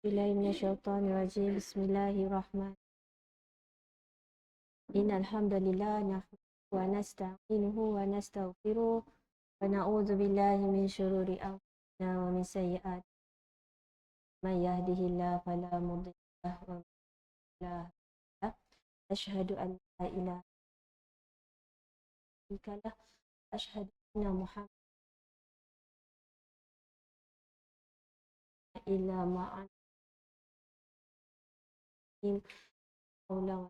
billahi minasyaitonirrajim. Bismillahirrahmanirrahim. Innal hamdalillah nahmaduhu wa nasta'inuhu wa nastaghfiruh wa na'udzu billahi min syururi anfusina wa min sayyi'ati may yahdihillahu fala mudilla lahu wa man yudlil fala asyhadu an la ilaha illallah asyhadu anna muhammadan illa ma'an qawlan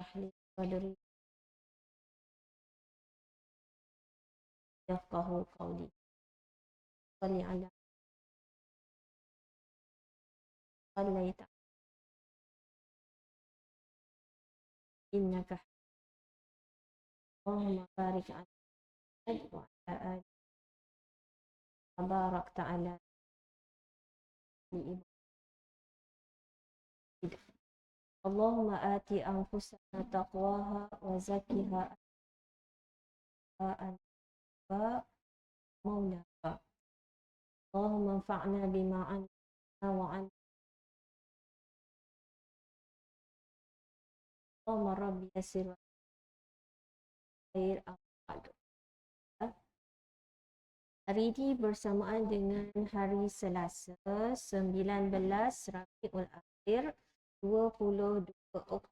ahli qadri yafqahu qawli salli ala sallaita innaka Allahumma barik ala Muhammad wa ala ali barakta ala Ibrahim. Allahumma ati anfusana taqwaha wa zakkiha anta maulaka. Allahumma anfa'na bima 'allamtana wa 'allimna. Allahumma rabbi yassir wa khair aqad. Hari ini bersamaan dengan hari Selasa 19 Rabiul Akhir 22 Oktober.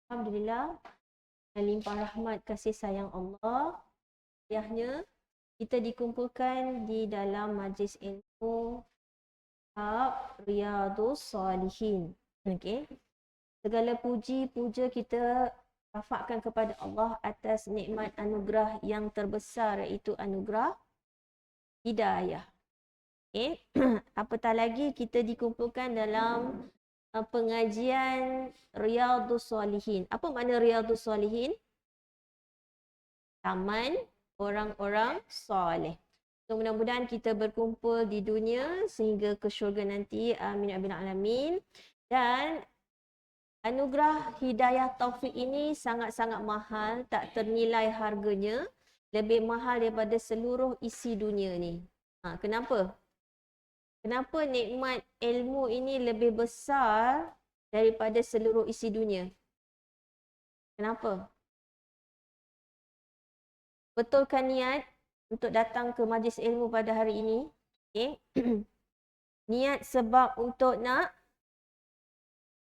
Alhamdulillah, dengan limpah rahmat kasih sayang Allah, ayahnya kita dikumpulkan di dalam majlis ilmu Riyadhus Salihin. Okey. Segala puji puja kita rafakkan kepada Allah atas nikmat anugerah yang terbesar, iaitu anugerah hidayah. Okay. Apatah lagi kita dikumpulkan dalam pengajian Riyadhus Salihin. Apa makna Riyadhus Salihin? Taman orang-orang soleh. So, mudah-mudahan kita berkumpul di dunia sehingga ke syurga nanti. Amin ya rabbal alamin. Dan anugerah hidayah taufik ini sangat-sangat mahal, tak ternilai harganya. Lebih mahal daripada seluruh isi dunia ni. Kenapa? Kenapa nikmat ilmu ini lebih besar daripada seluruh isi dunia? Kenapa? Betulkan niat untuk datang ke majlis ilmu pada hari ini. Okay. Niat sebab untuk nak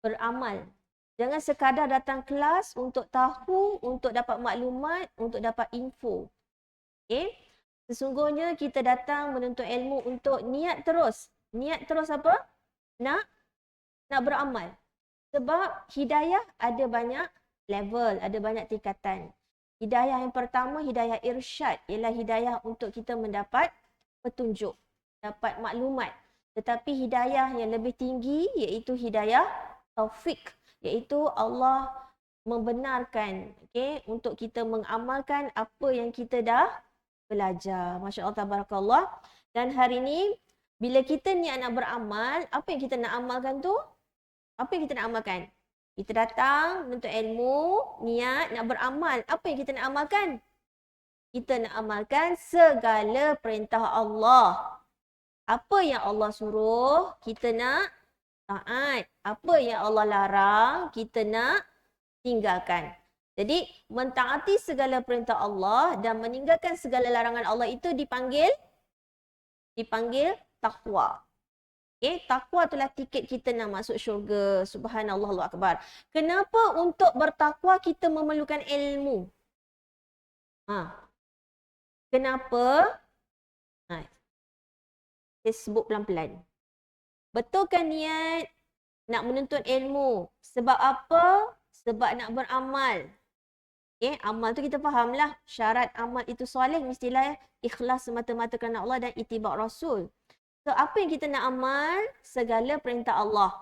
beramal. Jangan sekadar datang kelas untuk tahu, untuk dapat maklumat, untuk dapat info. Okay. Sesungguhnya kita datang menuntut ilmu untuk niat terus. Niat terus apa? Nak beramal. Sebab hidayah ada banyak level, ada banyak tingkatan. Hidayah yang pertama, hidayah irsyad, ialah hidayah untuk kita mendapat petunjuk, dapat maklumat. Tetapi hidayah yang lebih tinggi iaitu hidayah taufik, iaitu Allah membenarkan, untuk kita mengamalkan apa yang kita dah belajar. Masya Allah, tabarakallah. Dan hari ini, bila kita niat nak beramal, apa yang kita nak amalkan tu? Apa yang kita nak amalkan? Kita datang menuntut ilmu, niat nak beramal. Apa yang kita nak amalkan? Kita nak amalkan segala perintah Allah. Apa yang Allah suruh, kita nak taat. Apa yang Allah larang, kita nak tinggalkan. Jadi, mentaati segala perintah Allah dan meninggalkan segala larangan Allah itu dipanggil takwa. Takwa itulah tiket kita nak masuk syurga. Subhanallah, Allahu Akbar. Kenapa untuk bertakwa kita memerlukan ilmu? Kenapa? Saya sebut pelan-pelan. Betulkan niat nak menuntut ilmu. Sebab apa? Sebab nak beramal. Amal tu kita fahamlah. Syarat amal itu soleh mestilah ikhlas semata-mata kerana Allah dan ittiba' Rasul. So, apa yang kita nak amal? Segala perintah Allah.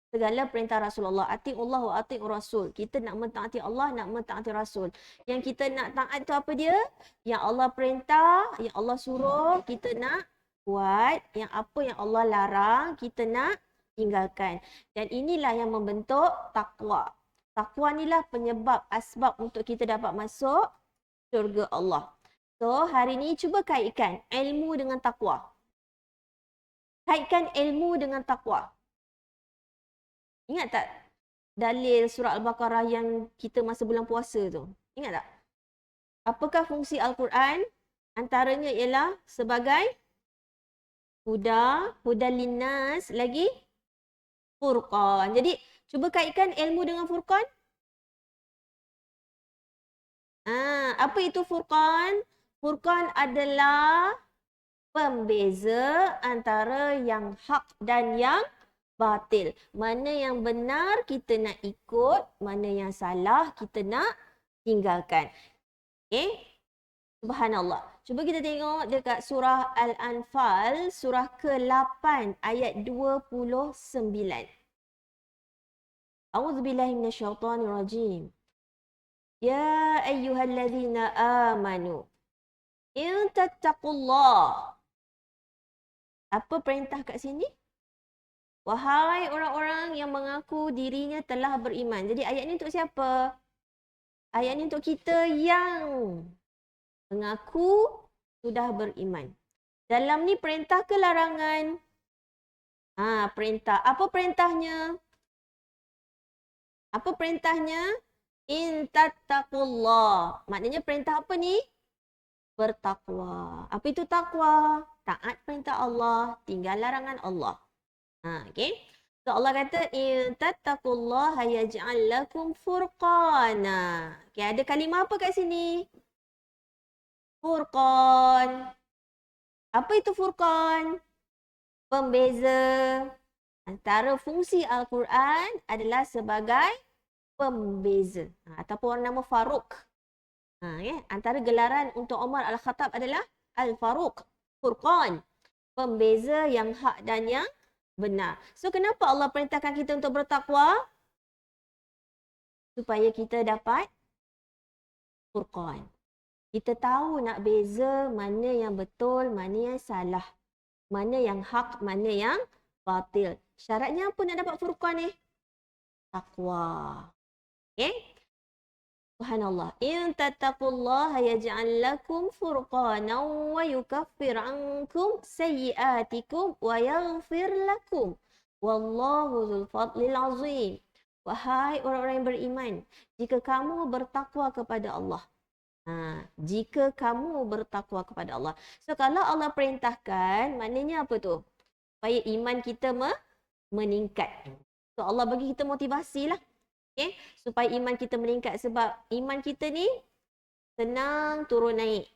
Segala perintah Rasulullah. Ati'ullah wa ati'ur Rasul. Kita nak mentaati Allah, nak mentaati Rasul. Yang kita nak taat tu apa dia? Yang Allah perintah, yang Allah suruh, kita nak buat. Yang apa yang Allah larang, kita nak tinggalkan. Dan inilah yang membentuk takwa. Takwa inilah penyebab, asbab untuk kita dapat masuk syurga Allah. So, hari ni cuba kaitkan ilmu dengan takwa. Kaitkan ilmu dengan takwa. Ingat tak dalil surah Al-Baqarah yang kita masa bulan puasa tu? Ingat tak? Apakah fungsi Al-Quran? Antaranya ialah sebagai huda linnas, lagi furqan. Jadi, cuba kaitkan ilmu dengan furqan. Apa itu furqan? Furqan adalah pembeza antara yang hak dan yang batil. Mana yang benar kita nak ikut, mana yang salah kita nak tinggalkan. Okey? Subhanallah. Cuba kita tengok dekat surah Al-Anfal, surah ke-8 ayat 29. A'udzubillahi minasyaitonirrajim. Ya ayyuhallazina amanu in tattaqullah. Apa perintah kat sini? Wahai orang-orang yang mengaku dirinya telah beriman. Jadi ayat ni untuk siapa? Ayat ni untuk kita yang mengaku sudah beriman. Dalam ni perintah ke larangan? Perintah. Apa perintahnya? Apa perintahnya? In tattaqullah. Maknanya perintah apa ni? Bertakwa. Apa itu takwa? Taat perintah Allah, tinggal larangan Allah. Okay. So Allah kata in tattaqullaha yaj'al lakum furqana. Okay, ada kalimah apa kat sini? Furqan. Apa itu furqan? Pembeza. Antara fungsi Al-Quran adalah sebagai pembeza. Ataupun nama Faruq. Antara gelaran untuk Umar Al-Khattab adalah Al-Faruq. Furqan. Pembeza yang hak dan yang benar. So kenapa Allah perintahkan kita untuk bertakwa? Supaya kita dapat furqan. Kita tahu nak beza mana yang betul, mana yang salah. Mana yang hak, mana yang batil. Syaratnya apa nak dapat furqan ni? Takwa. Okay? Subhanallah. In tattaqullaha yaj'al lakum furqanan wa yukaffir ankum sayyi'atikum wa yaghfir lakum. Wallahu dzul fadlil azim. Wahai orang-orang yang beriman, jika kamu bertakwa kepada Allah. Jika kamu bertakwa kepada Allah. So kalau Allah perintahkan, maknanya apa tu? Supaya iman kita meningkat. So Allah bagi kita motivasi lah. Okay? Supaya iman kita meningkat. Sebab iman kita ni senang turun naik.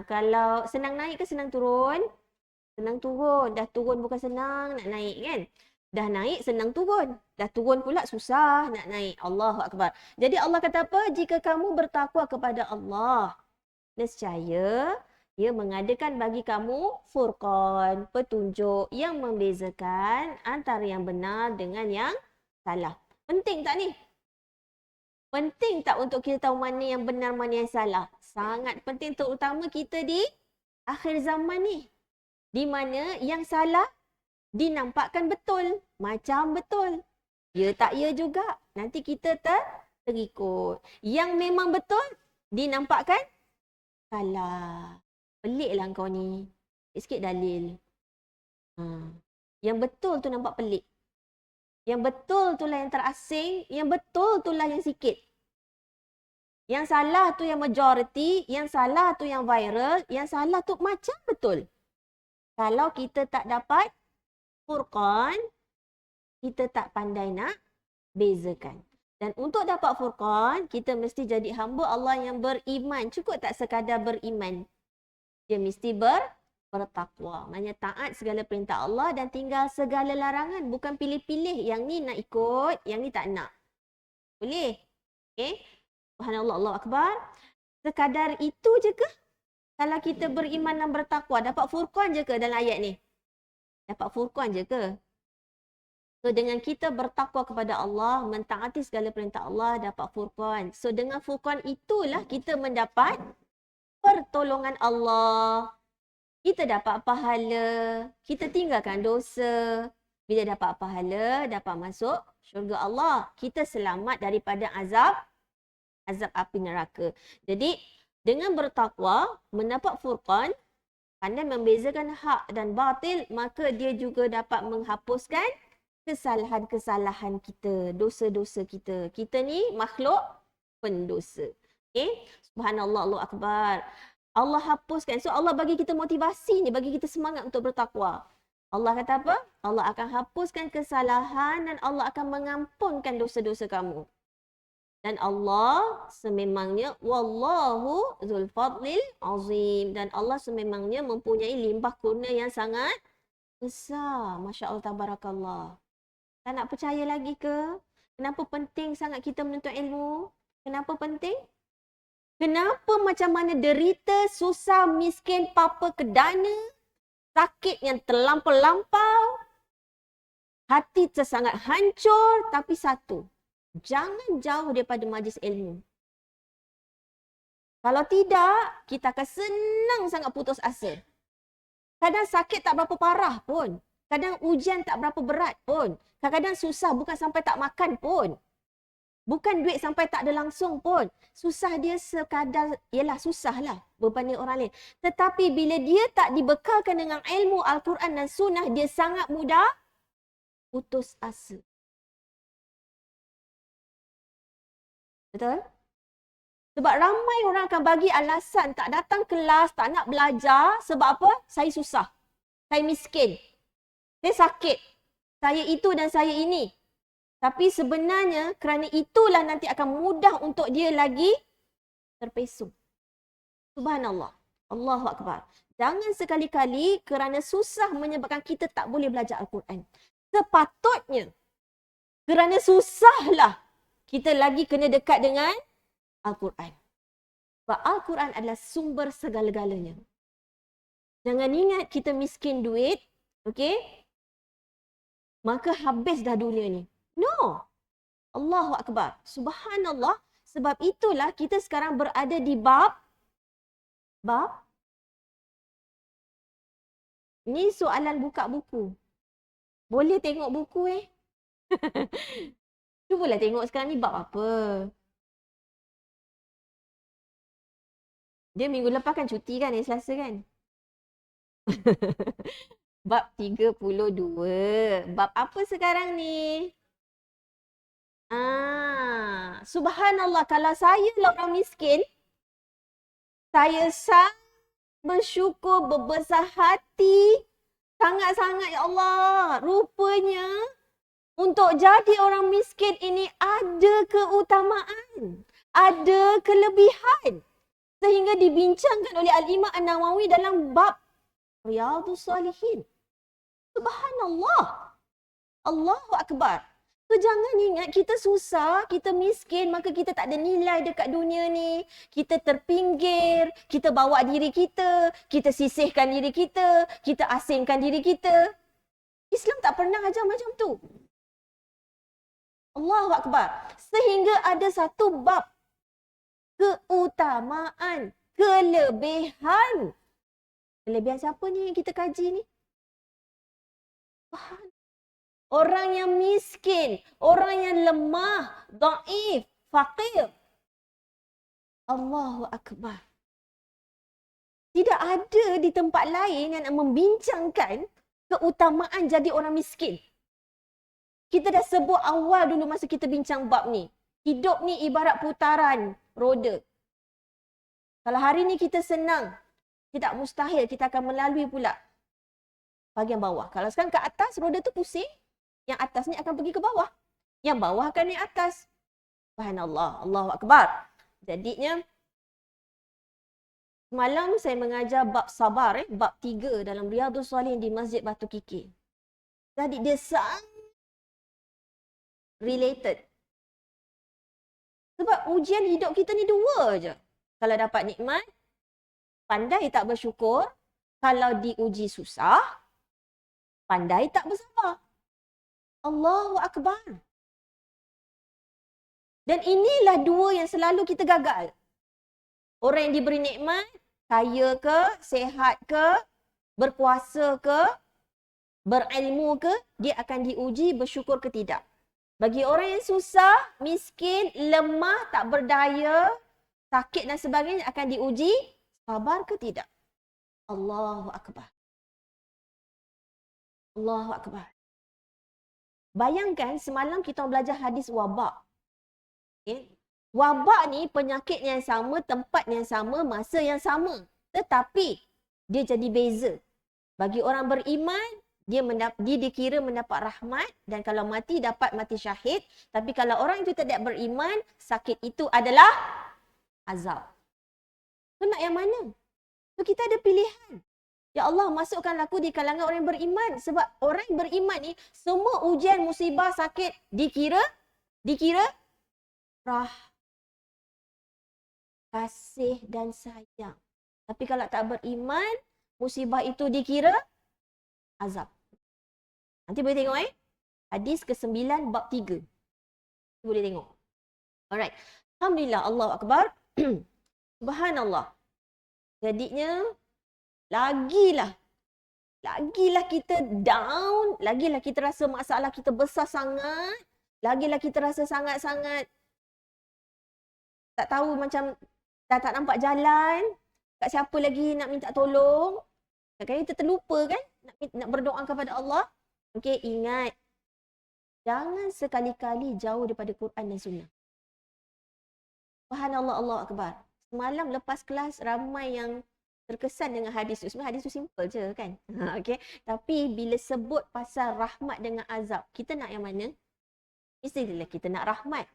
Kalau senang naik ke senang turun? Senang turun. Dah turun bukan senang nak naik kan? Dah naik senang turun. Dah turun pula susah nak naik. Allahu Akbar. Jadi Allah kata apa? Jika kamu bertakwa kepada Allah, nescaya Ia mengadakan bagi kamu furqan, petunjuk yang membezakan antara yang benar dengan yang salah. Penting tak ni? Penting tak untuk kita tahu mana yang benar, mana yang salah? Sangat penting, terutama kita di akhir zaman ni. Di mana yang salah dinampakkan betul. Macam betul. Ya tak ya juga. Nanti kita terikut. Yang memang betul dinampakkan salah. Peliklah kau ni. Sikit dalil. Yang betul tu nampak pelik. Yang betul itulah yang terasing, yang betul itulah yang sikit. Yang salah tu yang majority, yang salah tu yang viral, yang salah tu macam betul. Kalau kita tak dapat furqan, kita tak pandai nak bezakan. Dan untuk dapat furqan, kita mesti jadi hamba Allah yang beriman. Cukup tak sekadar beriman. Dia mesti bertakwa. Maksudnya taat segala perintah Allah dan tinggal segala larangan. Bukan pilih-pilih. Yang ni nak ikut, yang ni tak nak. Boleh? Okay? Subhanallah, Allahu Akbar. Sekadar itu je ke? Kalau kita beriman dan bertakwa, dapat furqan je ke dalam ayat ni? Dapat furqan je ke? So dengan kita bertakwa kepada Allah, mentaati segala perintah Allah, dapat furqan. So dengan furqan itulah kita mendapat pertolongan Allah. Kita dapat pahala, kita tinggalkan dosa. Bila dapat pahala, dapat masuk syurga Allah. Kita selamat daripada azab api neraka. Jadi, Dengan bertakwa, mendapat furqan, pandai membezakan hak dan batil, maka dia juga dapat menghapuskan kesalahan-kesalahan kita, dosa-dosa kita. Kita ni makhluk pendosa. Okay? Subhanallah, Allahu Akbar. Allah hapuskan. So Allah bagi kita motivasi ni, bagi kita semangat untuk bertakwa. Allah kata apa? Allah akan hapuskan kesalahan dan Allah akan mengampunkan dosa-dosa kamu. Dan Allah sememangnya wallahu dzul fadlil azim, dan Allah sememangnya mempunyai limpah kurnia yang sangat besar. Masya Allah, tabarakallah. Tak nak percaya lagi ke? Kenapa penting sangat kita menuntut ilmu? Kenapa penting? Kenapa macam mana derita, susah, miskin, papa, kedana, sakit yang terlampau-lampau, hati tersangat hancur, tapi satu, jangan jauh daripada majlis ilmu. Kalau tidak, kita akan senang sangat putus asa. Kadang sakit tak berapa parah pun. Kadang ujian tak berapa berat pun. Kadang-kadang susah bukan sampai tak makan pun. Bukan duit sampai tak ada langsung pun. Susah dia sekadar, ialah susah lah berbanding orang lain. Tetapi bila dia tak dibekalkan dengan ilmu Al-Quran dan Sunnah, dia sangat mudah putus asa. Betul? Sebab ramai orang akan bagi alasan tak datang kelas, tak nak belajar. Sebab apa? Saya susah. Saya miskin. Saya sakit. Saya itu dan saya ini. Tapi sebenarnya kerana itulah nanti akan mudah untuk dia lagi terpesong. Subhanallah. Allahu Akbar. Jangan sekali-kali kerana susah menyebabkan kita tak boleh belajar Al-Quran. Sepatutnya kerana susahlah kita lagi kena dekat dengan Al-Quran. Sebab Al-Quran adalah sumber segala-galanya. Jangan ingat kita miskin duit, okey? Maka habis dah dunia ni. No. Allahu Akbar. Subhanallah. Sebab itulah kita sekarang berada di bab. Ni soalan buka buku. Boleh tengok buku Cubalah tengok sekarang ni bab apa. Dia minggu lepas kan cuti kan, hari Selasa kan? Bab 32. Bab apa sekarang ni? Subhanallah, kalau saya lah orang miskin, saya sangat bersyukur, berbesar hati, sangat-sangat, ya Allah. Rupanya untuk jadi orang miskin ini ada keutamaan, ada kelebihan. Sehingga dibincangkan oleh Al-Imam An-Nawawi dalam bab Riyadhus Salihin. Subhanallah. Allahu Akbar. So jangan ingat kita susah, kita miskin, maka kita tak ada nilai dekat dunia ni. Kita terpinggir, kita bawa diri kita sisihkan diri kita asingkan diri kita. Islam tak pernah ajar macam tu. Allahu Akbar. Sehingga ada satu bab keutamaan, kelebihan. Kelebihan siapa ni yang kita kaji ni? Orang yang miskin, orang yang lemah, dhaif, faqir. Allahu Akbar. Tidak ada di tempat lain yang nak membincangkan keutamaan jadi orang miskin. Kita dah sebut awal dulu masa kita bincang bab ni. Hidup ni ibarat putaran roda. Kalau hari ni kita senang, tidak mustahil kita akan melalui pula bahagian bawah. Kalau sekarang ke atas, roda tu pusing, yang atas ni akan pergi ke bawah. Yang bawah akan naik atas. Subhanallah, Allahu Akbar. Jadinya, semalam saya mengajar bab sabar, bab 3 dalam Riyadhus Salihin di Masjid Batu Kikir. Jadi dia sangat related. Sebab ujian hidup kita ni dua je. Kalau dapat nikmat, pandai tak bersyukur. Kalau diuji susah, pandai tak bersabar. Allahu Akbar. Dan inilah dua yang selalu kita gagal. Orang yang diberi nikmat, kaya ke, sehat ke, berkuasa ke, berilmu ke, dia akan diuji bersyukur ke tidak. Bagi orang yang susah, miskin, lemah, tak berdaya, sakit dan sebagainya akan diuji sabar ke tidak. Allahu Akbar. Allahu Akbar. Bayangkan semalam kita belajar hadis wabak. Okay. Wabak ni penyakit yang sama, tempat yang sama, masa yang sama. Tetapi dia jadi beza. Bagi orang beriman, dia dikira mendapat rahmat dan kalau mati dapat mati syahid. Tapi kalau orang itu tidak beriman, sakit itu adalah azab. So nak yang mana? So kita ada pilihan. Ya Allah, masukkanlah aku di kalangan orang yang beriman. Sebab orang yang beriman ni, semua ujian, musibah, sakit dikira kasih dan sayang. Tapi kalau tak beriman, musibah itu dikira azab. Nanti boleh tengok hadis ke-9 bab 3. Boleh tengok. Alright. Alhamdulillah, Allahu Akbar. Subhanallah. Jadinya lagilah kita down, lagilah kita rasa masalah kita besar sangat, lagilah kita rasa sangat-sangat tak tahu macam tak nampak jalan, kat siapa lagi nak minta tolong. Kadang-kadang kita terlupa kan nak berdoa kepada Allah. Okey, ingat, jangan sekali-kali jauh daripada Quran dan Sunnah. Subhanallah, Allahu Akbar. Semalam lepas kelas ramai yang terkesan dengan hadis tu. Sebenarnya hadis tu simple je kan. Okey. Tapi bila sebut pasal rahmat dengan azab, kita nak yang mana? Mestilah kita nak rahmat.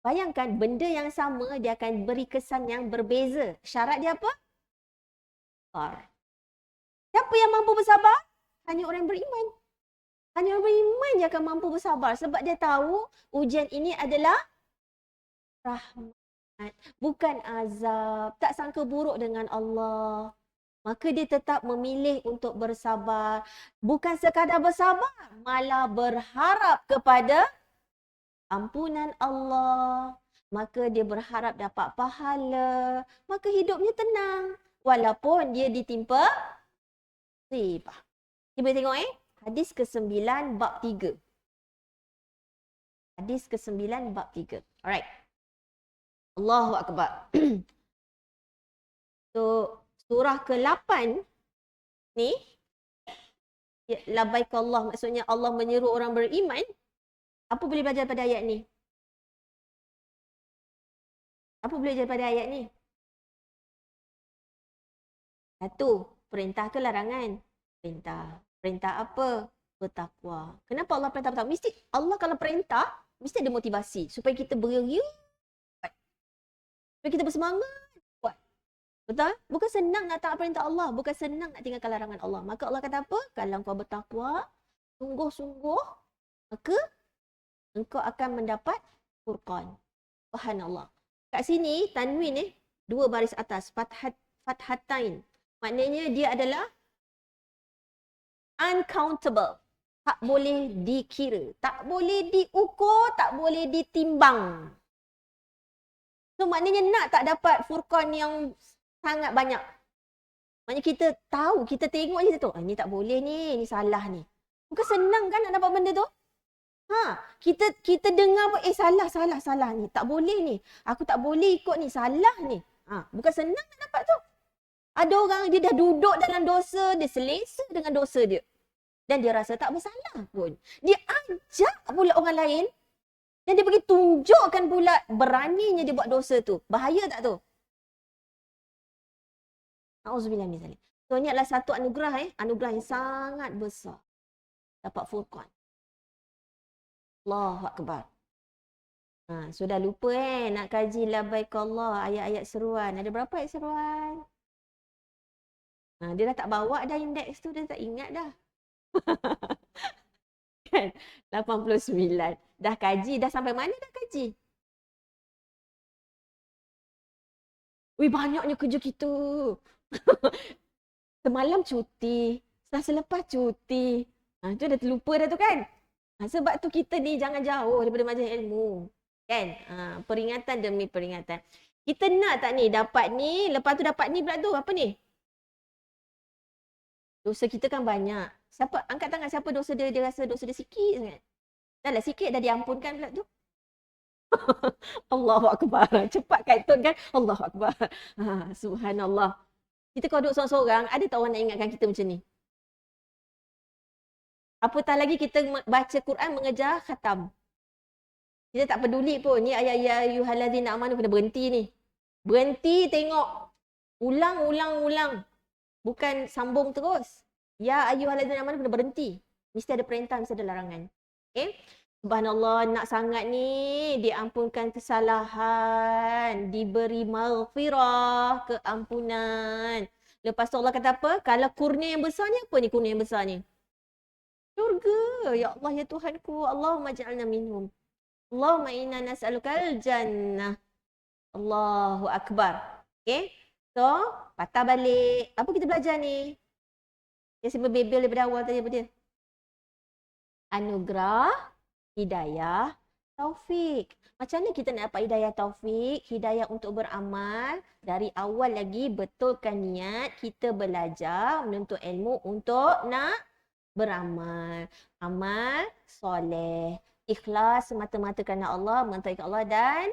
Bayangkan benda yang sama dia akan beri kesan yang berbeza. Syarat dia apa? Sabar. Siapa yang mampu bersabar? Hanya orang yang beriman. Hanya orang beriman je akan mampu bersabar sebab dia tahu ujian ini adalah rahmat. Bukan azab, tak sangka buruk dengan Allah. Maka dia tetap memilih untuk bersabar. Bukan sekadar bersabar, malah berharap kepada ampunan Allah. Maka dia berharap dapat pahala. Maka hidupnya tenang. Walaupun dia ditimpa musibah. Cuba tengok hadis ke-9 bab 3. Hadis ke-9 bab 3. Alright. Allahu Akbar. So, surah ke-8 ni, labaik Allah, maksudnya Allah menyeru orang beriman. Apa boleh belajar pada ayat ni? Apa boleh belajar pada ayat ni? Satu, perintah ke larangan? Perintah. Perintah apa? Bertakwa. Kenapa Allah perintah bertakwa? Mesti Allah kalau perintah, mesti ada motivasi supaya kita beria. Supaya kita bersemangat buat. Betul? Bukan senang nak taat perintah Allah. Bukan senang nak tinggalkan larangan Allah. Maka Allah kata apa? Kalau kau bertakwa, sungguh-sungguh, maka engkau akan mendapat furqan. Subhanallah. Kat sini, tanwin dua baris atas. Fathatain. Maknanya dia adalah uncountable. Tak boleh dikira. Tak boleh diukur. Tak boleh ditimbang. So maknanya nak tak dapat furqan yang sangat banyak. Maknanya kita tahu, kita tengok je tu. Ni tak boleh ni salah ni. Bukan senang kan nak dapat benda tu? Kita dengar pun salah ni. Tak boleh ni. Aku tak boleh ikut ni, salah ni. Bukan senang nak dapat tu. Ada orang dia dah duduk dalam dosa, dia selesa dengan dosa dia. Dan dia rasa tak bersalah pun. Dia ajak pula orang lain. Dan dia pergi tunjukkan pula beraninya dia buat dosa tu. Bahaya tak tu? Auzubillah min zalik. So ini adalah satu anugerah anugerah yang sangat besar. Dapat furqan. Allahu Akbar. Sudah lupa nak kaji labaik Allah, ayat-ayat seruan. Ada berapa ayat seruan? Dia dah tak bawa dah indeks tu, dia tak ingat dah. Kan? 89. Dah kaji, dah sampai mana dah kaji? Wih, banyaknya kerja kita. Semalam cuti, selepas cuti. Tu dah terlupa dah tu kan? Sebab tu kita ni jangan jauh daripada majlis ilmu. Kan? Peringatan demi peringatan. Kita nak tak ni dapat ni, lepas tu dapat ni pula tu. Apa ni? Dosa kita kan banyak. Siapa angkat tangan siapa dosa dia rasa dosa dia sikit sangat. Dah lah sikit dah diampunkan pula tu. Allahu Akbar. Cepat kaitun kan? Allahu Akbar. Subhanallah. Kita kalau duduk seorang-seorang, ada tak orang nak ingatkan kita macam ni? Apatah lagi kita baca Quran mengejar khatam. Kita tak peduli pun. Ni ayat ya ayyuhallazina amanu kena berhenti ni. Berhenti tengok. Ulang. Bukan sambung terus. Ya ayyuhallazina amanu kena berhenti. Mesti ada perintah, mesti ada larangan. Okay? Subhanallah, nak sangat ni diampunkan kesalahan, diberi maghfirah, keampunan. Lepas tu Allah kata apa? Kalau kurnia yang besar ni, apa ni kurnia yang besar ni? Syurga. Ya Allah, ya Tuhanku. Allahumma ja'alna minhum. Allahumma inna nas'alukal jannah. Allahu Akbar. Okay? So, patah balik. Apa kita belajar ni? Dia simpan bebel daripada awal tadi apa dia? Anugerah, hidayah, taufik. Macam mana kita nak dapat hidayah taufik? Hidayah untuk beramal. Dari awal lagi betulkan niat. Kita belajar menuntut ilmu untuk nak beramal. Amal soleh. Ikhlas semata-mata kerana Allah, mengetahui Allah dan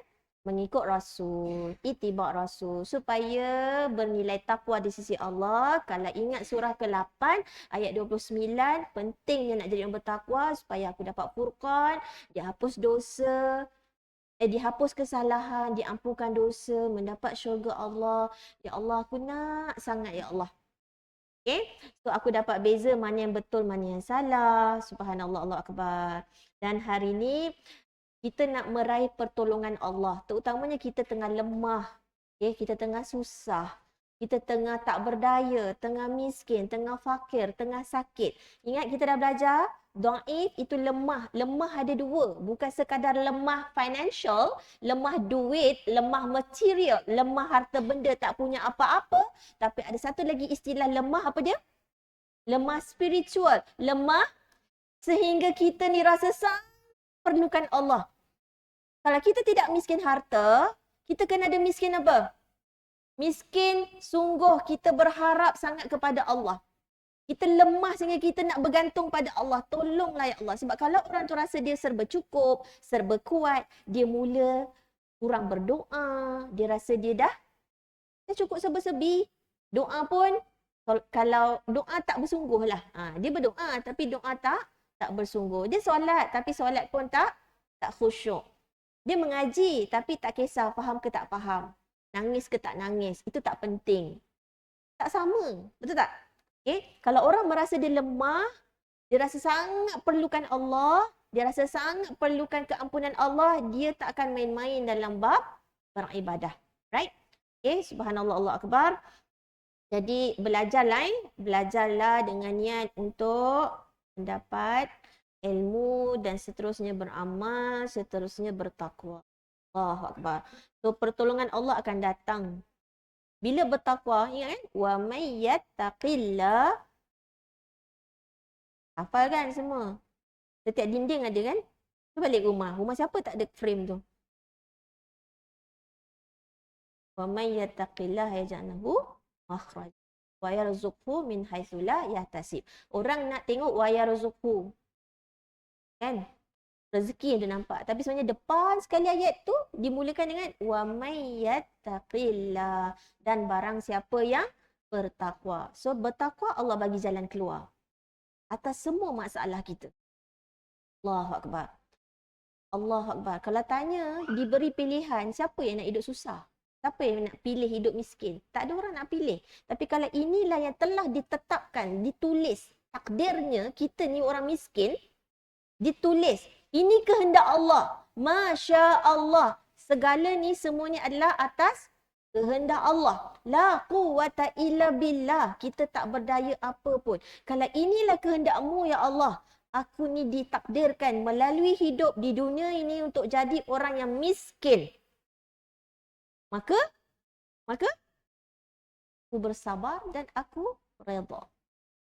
mengikut Rasul, itibak Rasul supaya bernilai takwa di sisi Allah. Kalau ingat surah ke-8 ayat 29, pentingnya nak jadi orang bertakwa supaya aku dapat furqan, dihapus dosa, dihapus kesalahan, diampunkan dosa, mendapat syurga Allah. Ya Allah, aku nak sangat ya Allah. Okay? So aku dapat beza mana yang betul, mana yang salah. Subhanallah, Allah Akbar. Dan hari ni kita nak meraih pertolongan Allah. Terutamanya kita tengah lemah. Okay? Kita tengah susah. Kita tengah tak berdaya. Tengah miskin. Tengah fakir. Tengah sakit. Ingat kita dah belajar. Dhaif itu lemah. Lemah ada dua. Bukan sekadar lemah financial. Lemah duit. Lemah material. Lemah harta benda tak punya apa-apa. Tapi ada satu lagi istilah lemah. Apa dia? Lemah spiritual. Lemah sehingga kita ni rasa sangat perlukan Allah. Kalau kita tidak miskin harta, kita kena ada miskin apa? Miskin sungguh kita berharap sangat kepada Allah. Kita lemah sehingga kita nak bergantung pada Allah. Tolonglah ya Allah. Sebab kalau orang tu rasa dia serba cukup, serba kuat, dia mula kurang berdoa. Dia rasa dia dah cukup serba-serbi. Doa pun, kalau doa tak bersungguh lah. Dia berdoa tapi doa tak bersungguh. Dia solat tapi solat pun tak khusyuk. Dia mengaji tapi tak kisah faham ke tak faham. Nangis ke tak nangis. Itu tak penting. Tak sama. Betul tak? Okay? Kalau orang merasa dia lemah, dia rasa sangat perlukan Allah, dia rasa sangat perlukan keampunan Allah, dia tak akan main-main dalam bab beribadah. Right? Okay? Subhanallah, Allah Akbar. Jadi belajarlah dengan niat untuk mendapat ilmu dan seterusnya beramal, seterusnya bertakwa. Allahu Akbar. So pertolongan Allah akan datang. Bila bertakwa, ingat kan? Wa may yattaqillah. Hafal kan semua? Setiap dinding ada kan? Tu balik rumah. Rumah siapa tak ada frame tu? Wa may yattaqillah yaj'alhu makhraj. Wa yarzuqhu min haitsu la yahtasib. Orang nak tengok wa yarzuqhu. Kan? Rezeki yang dia nampak. Tapi sebenarnya depan sekali ayat tu dimulakan dengan wa may yattaqillah, dan barang siapa yang bertakwa. So bertakwa Allah bagi jalan keluar atas semua masalah kita. Allahu Akbar. Allahu Akbar. Kalau tanya diberi pilihan, siapa yang nak hidup susah? Siapa yang nak pilih hidup miskin? Tak ada orang nak pilih. Tapi kalau inilah yang telah ditetapkan, ditulis takdirnya kita ni orang miskin, ditulis. Ini kehendak Allah. Masya Allah. Segala ni semuanya adalah atas kehendak Allah. La quwwata illa billah. Kita tak berdaya apa pun. Kalau inilah kehendakmu ya Allah, aku ni ditakdirkan melalui hidup di dunia ini untuk jadi orang yang miskin. Maka aku bersabar dan aku redha.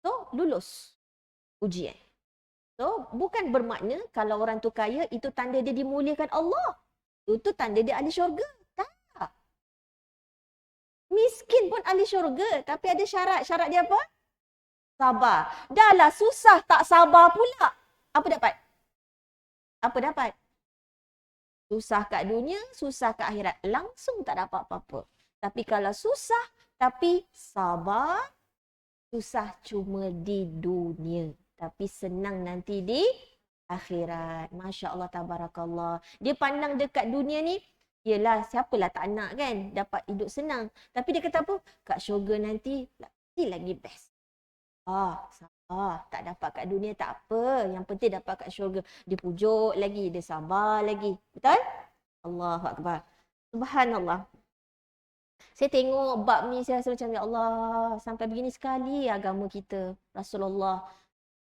So, lulus ujian. So, bukan bermakna kalau orang tu kaya, itu tanda dia dimuliakan Allah. Itu tanda dia ahli syurga. Tak. Miskin pun ahli syurga. Tapi ada syarat. Syarat dia apa? Sabar. Dah lah susah tak sabar pula. Apa dapat? Apa dapat? Susah kat dunia, susah kat akhirat. Langsung tak dapat apa-apa. Tapi kalau susah, tapi sabar, susah cuma di dunia. Tapi senang nanti di akhirat. Masya Allah, tabarakallah. Dia pandang dekat dunia ni, yelah siapalah tak nak kan dapat hidup senang. Tapi dia kata apa? Kat syurga nanti lagi best. Tak dapat kat dunia tak apa. Yang penting dapat kat syurga. Dia pujuk lagi, dia sabar lagi. Betul? Allahu Akbar. Subhanallah. Saya tengok bab ni, saya rasa macam, ya Allah, sampai begini sekali agama kita. Rasulullah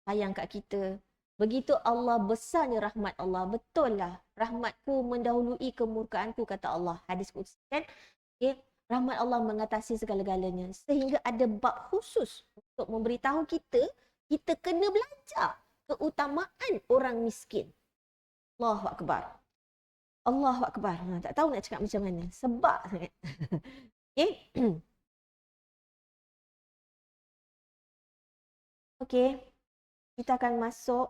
sayang kat kita. Begitu Allah besarnya rahmat Allah. Betul lah. Rahmatku mendahului kemurkaanku, kata Allah. Hadis qudsi kan? Okay. Rahmat Allah mengatasi segala-galanya. Sehingga ada bab khusus untuk memberitahu kita, kita kena belajar keutamaan orang miskin. Allahu Akbar. Allahu Akbar. Tak tahu nak cakap macam mana. Sebab sangat. Okay. Okay. Kita akan masuk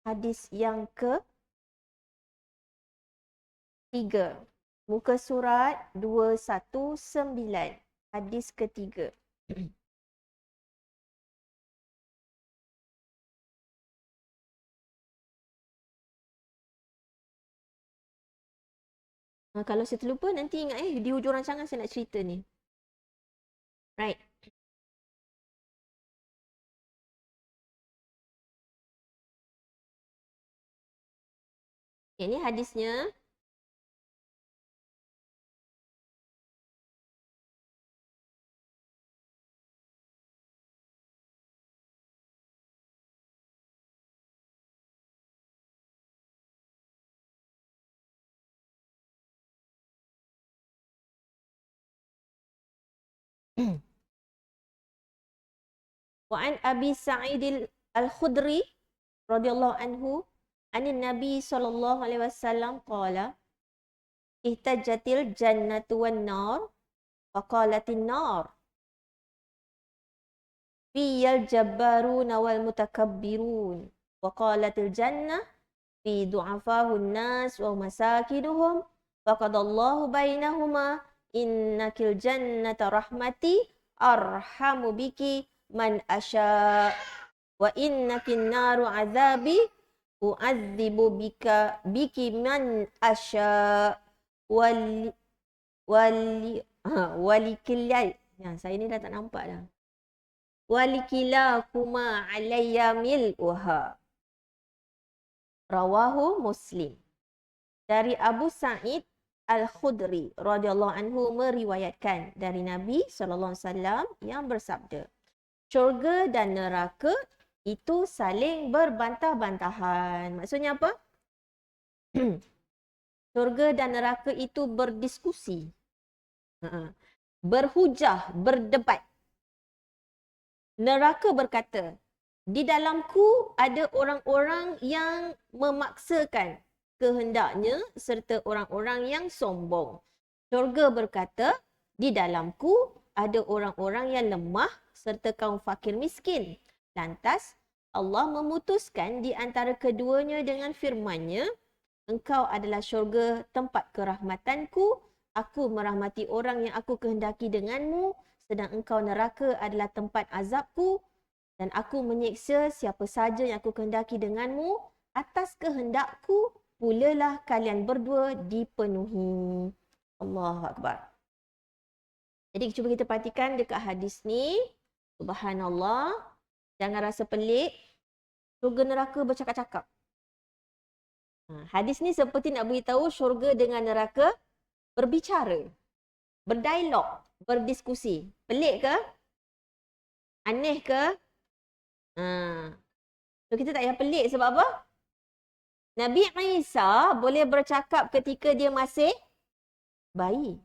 hadis yang ke-3. Muka surat 219. Hadis ke-3. Kalau saya terlupa, nanti ingat di hujung rancangan saya nak cerita ni. Right. Ini hadisnya. Wa an Abi Sa'id al-Khudri radhiyallahu anhu anin Nabi sallallahu alaihi wasallam qala ihtajjatil jannatu wan nar faqalatin nar fiyal jabbaruna wal mutakabbirun wa qalatil jannah fi du'afahun nas wa masakinuhum faqadallahu bainahuma innakil jannata rahmati arhamu biki man asya wa innakin naru azabi u'adzibu biki man asya walikilai. Saya ni dah tak nampak dah. Walikilakuma alayya mil'uha. Rawahu Muslim. Dari Abu Sa'id Al-Khudri radhiyallahu anhu meriwayatkan dari Nabi SAW yang bersabda, syurga dan neraka itu saling berbantah-bantahan. Maksudnya apa? Syurga dan neraka itu berdiskusi, berhujah, berdebat. Neraka berkata, di dalamku ada orang-orang yang memaksakan kehendaknya serta orang-orang yang sombong. Syurga berkata, di dalamku ada orang-orang yang lemah serta kaum fakir miskin. Lantas Allah memutuskan di antara keduanya dengan firman-Nya, engkau adalah syurga tempat kerahmatanku, aku merahmati orang yang aku kehendaki denganmu, sedang engkau neraka adalah tempat azabku, dan aku menyiksa siapa saja yang aku kehendaki denganmu, atas kehendakku pulalah kalian berdua dipenuhi. Allahu Akbar. Jadi cuba kita perhatikan dekat hadis ni. Subhanallah. Jangan rasa pelik. Syurga neraka bercakap-cakap. Hadis ni seperti nak beritahu syurga dengan neraka berbicara, berdialog, berdiskusi. Pelik ke? Aneh ke? So kita tak payah pelik sebab apa? Nabi Isa boleh bercakap ketika dia masih bayi.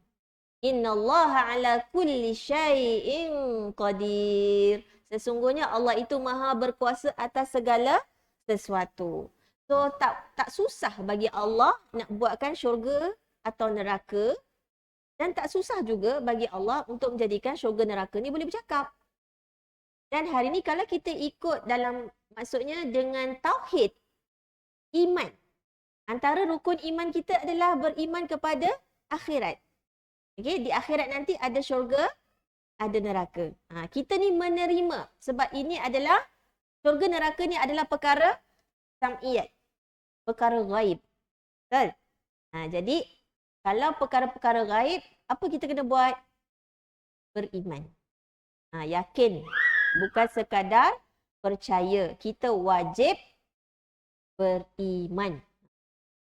Innallaha ala kulli syai'in qadir. Sesungguhnya Allah itu maha berkuasa atas segala sesuatu. So tak susah bagi Allah nak buatkan syurga atau neraka, dan tak susah juga bagi Allah untuk menjadikan syurga neraka ni boleh bercakap. Dan hari ni kalau kita ikut dalam, maksudnya dengan tauhid, iman, Antara rukun iman kita adalah beriman kepada akhirat. Okey, di akhirat nanti ada syurga, ada neraka. Kita ni menerima sebab ini adalah syurga neraka ni adalah perkara sam'iyat, perkara ghaib. Betul? Jadi kalau perkara-perkara ghaib, apa kita kena buat? Beriman. Yakin. Bukan sekadar percaya. Kita wajib beriman.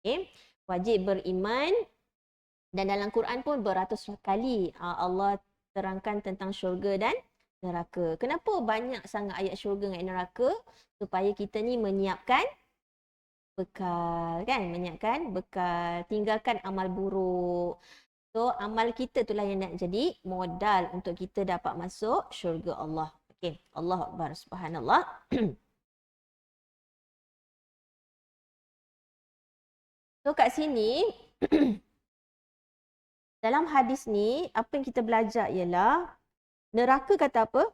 Okay? Wajib beriman. Dan dalam Quran pun beratus kali Allah terangkan tentang syurga dan neraka. Kenapa banyak sangat ayat syurga dan neraka? Supaya kita ni menyiapkan bekal, kan? Menyiapkan bekal, tinggalkan amal buruk. So, amal kita itulah yang nak jadi modal untuk kita dapat masuk syurga Allah. Okey, Allahu Akbar, subhanallah. So, kat sini, dalam hadis ni, apa yang kita belajar ialah, neraka kata apa?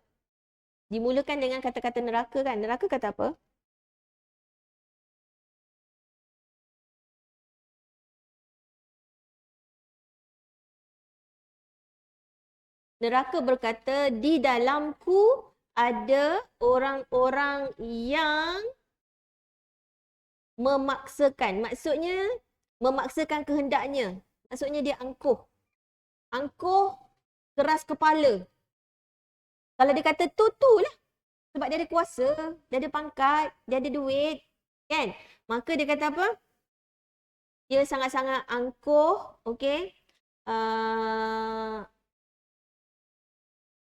Dimulakan dengan kata-kata neraka, kan? Neraka kata apa? Neraka berkata, di dalamku ada orang-orang yang memaksakan. Maksudnya, memaksakan kehendaknya. Maksudnya dia angkuh. Angkuh, keras kepala. Kalau dia kata tu lah. Sebab dia ada kuasa, dia ada pangkat, dia ada duit. Kan? Maka dia kata apa? Dia sangat-sangat angkuh, okey.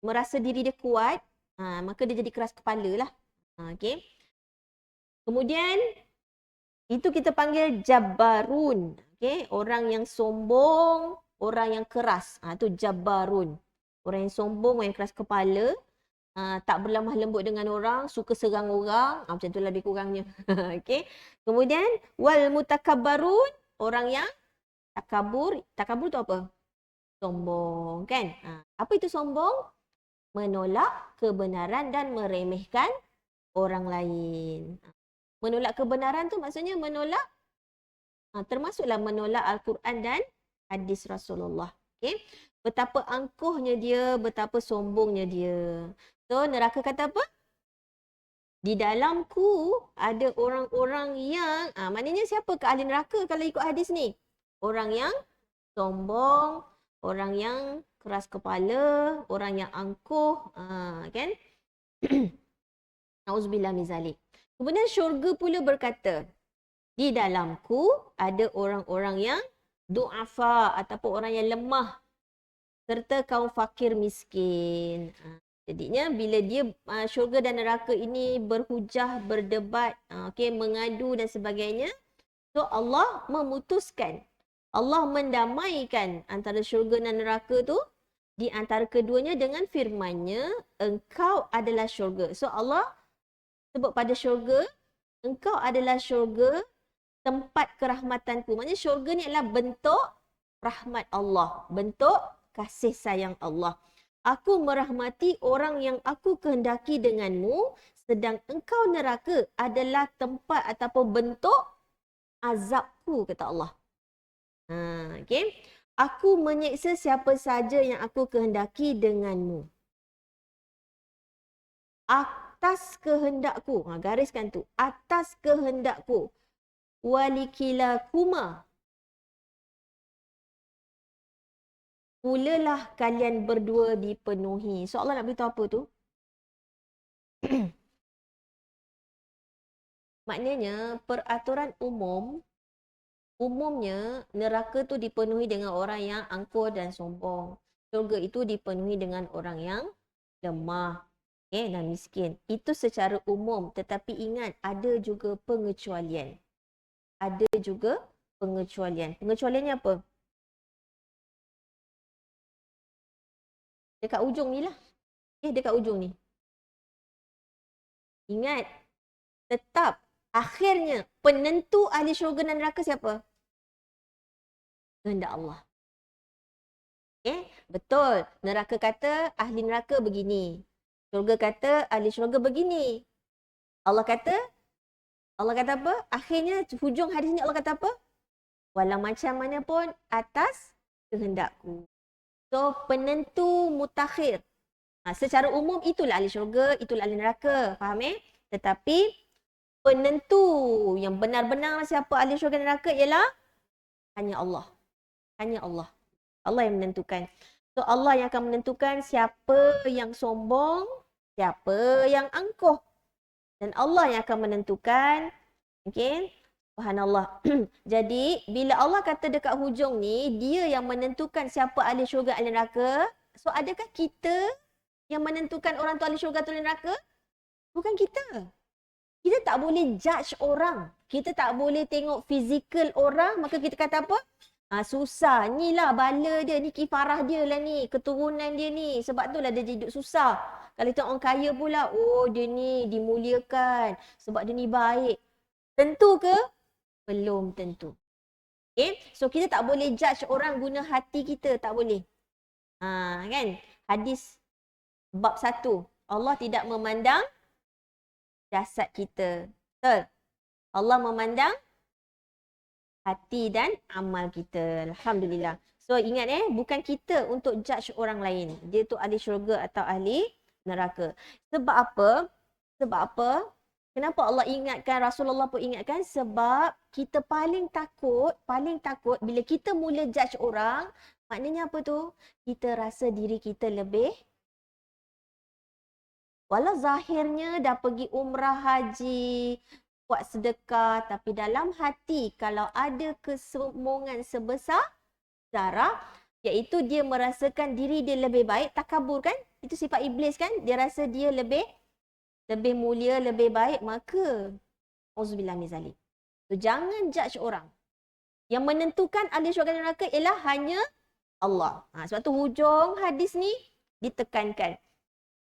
Merasa diri dia kuat, maka dia jadi keras kepala lah. Okey. Kemudian, itu kita panggil Jabbarun. Okey. Orang yang sombong, orang yang keras. Itu Jabbarun. Orang yang sombong, orang yang keras kepala. Tak berlemah lembut dengan orang, suka serang orang. Macam tu lebih kurangnya. Okey. Kemudian, wal mutakabbarun. Orang yang takabur. Takabur tu apa? Sombong, kan? Apa itu sombong? Menolak kebenaran dan meremehkan orang lain. Menolak kebenaran tu maksudnya menolak, termasuklah menolak Al-Quran dan hadis Rasulullah. Okay? Betapa angkuhnya dia, betapa sombongnya dia. So, neraka kata apa? Di dalamku ada orang-orang yang, maknanya siapa ke ahli neraka kalau ikut hadis ni? Orang yang sombong, orang yang keras kepala, orang yang angkuh, kan? Nauzubillah min zalik. Kemudian syurga pula berkata, di dalamku ada orang-orang yang du'afa ataupun orang yang lemah serta kaum fakir miskin. Jadinya bila dia syurga dan neraka ini berhujah, berdebat, okay, mengadu dan sebagainya, so Allah memutuskan, Allah mendamaikan antara syurga dan neraka tu di antara keduanya dengan firman-Nya, engkau adalah syurga. So Allah sebut pada syurga, engkau adalah syurga tempat kerahmatanku. Maksudnya syurga ni adalah bentuk rahmat Allah, bentuk kasih sayang Allah. Aku merahmati orang yang aku kehendaki denganmu, sedang engkau neraka adalah tempat ataupun bentuk azabku, kata Allah. Okay. Aku menyiksa siapa saja yang aku kehendaki denganmu. Atas kehendakku. Gariskan tu. Atas kehendakku. Walikilakuma. Mulalah kalian berdua dipenuhi. So Allah nak beritahu apa tu? Maknanya peraturan umumnya neraka tu dipenuhi dengan orang yang angkuh dan sombong. Syurga itu dipenuhi dengan orang yang lemah, dan miskin. Itu secara umum. Tetapi ingat, ada juga pengecualian. Ada juga pengecualian. Pengecualiannya apa? Dekat ujung ni lah. Dekat ujung ni. Ingat, tetap akhirnya penentu ahli syurga dan neraka siapa? Kehendak Allah. Betul. Neraka kata ahli neraka begini. Syurga kata ahli syurga begini. Allah kata apa? Akhirnya hujung hadis ni Allah kata apa? Walau macam mana pun atas kehendakku. So, penentu mutakhir. Secara umum itulah ahli syurga, itulah ahli neraka. Faham Tetapi penentu yang benar-benar siapa ahli syurga dan neraka ialah hanya Allah. Hanya Allah. Allah yang menentukan. So Allah yang akan menentukan siapa yang sombong, siapa yang angkuh. Dan Allah yang akan menentukan. Okey. Subhanallah. Jadi bila Allah kata dekat hujung ni, dia yang menentukan siapa ahli syurga, ahli neraka. So adakah kita yang menentukan orang tu ahli syurga atau ahli neraka? Bukan kita. Kita tak boleh judge orang. Kita tak boleh tengok fizikal orang. Maka kita kata apa? Susah. Ni lah bala dia. Ni kifarah dia lah ni. Keturunan dia ni. Sebab tu lah dia hidup susah. Kalau tengok orang kaya pula. Oh dia ni dimuliakan. Sebab dia ni baik. Tentu ke? Belum tentu. Okay? So kita tak boleh judge orang guna hati kita. Tak boleh. Kan? Hadis bab 1. Allah tidak memandang jasad kita. Betul? Allah memandang hati dan amal kita. Alhamdulillah. So ingat bukan kita untuk judge orang lain. Dia tu ahli syurga atau ahli neraka. Sebab apa? Sebab apa? Kenapa Allah ingatkan, Rasulullah pun ingatkan? Sebab kita paling takut bila kita mula judge orang, maknanya apa tu? Kita rasa diri kita lebih. Walau zahirnya dah pergi umrah haji, buat sedekah, tapi dalam hati kalau ada kesombongan sebesar zarah, iaitu dia merasakan diri dia lebih baik, takabur kan? Itu sifat iblis kan? Dia rasa dia lebih mulia, lebih baik, maka auzubillah min zalik. So, jangan judge orang. Yang menentukan ahli syurga dan neraka ialah hanya Allah. Sebab tu hujung hadis ni ditekankan.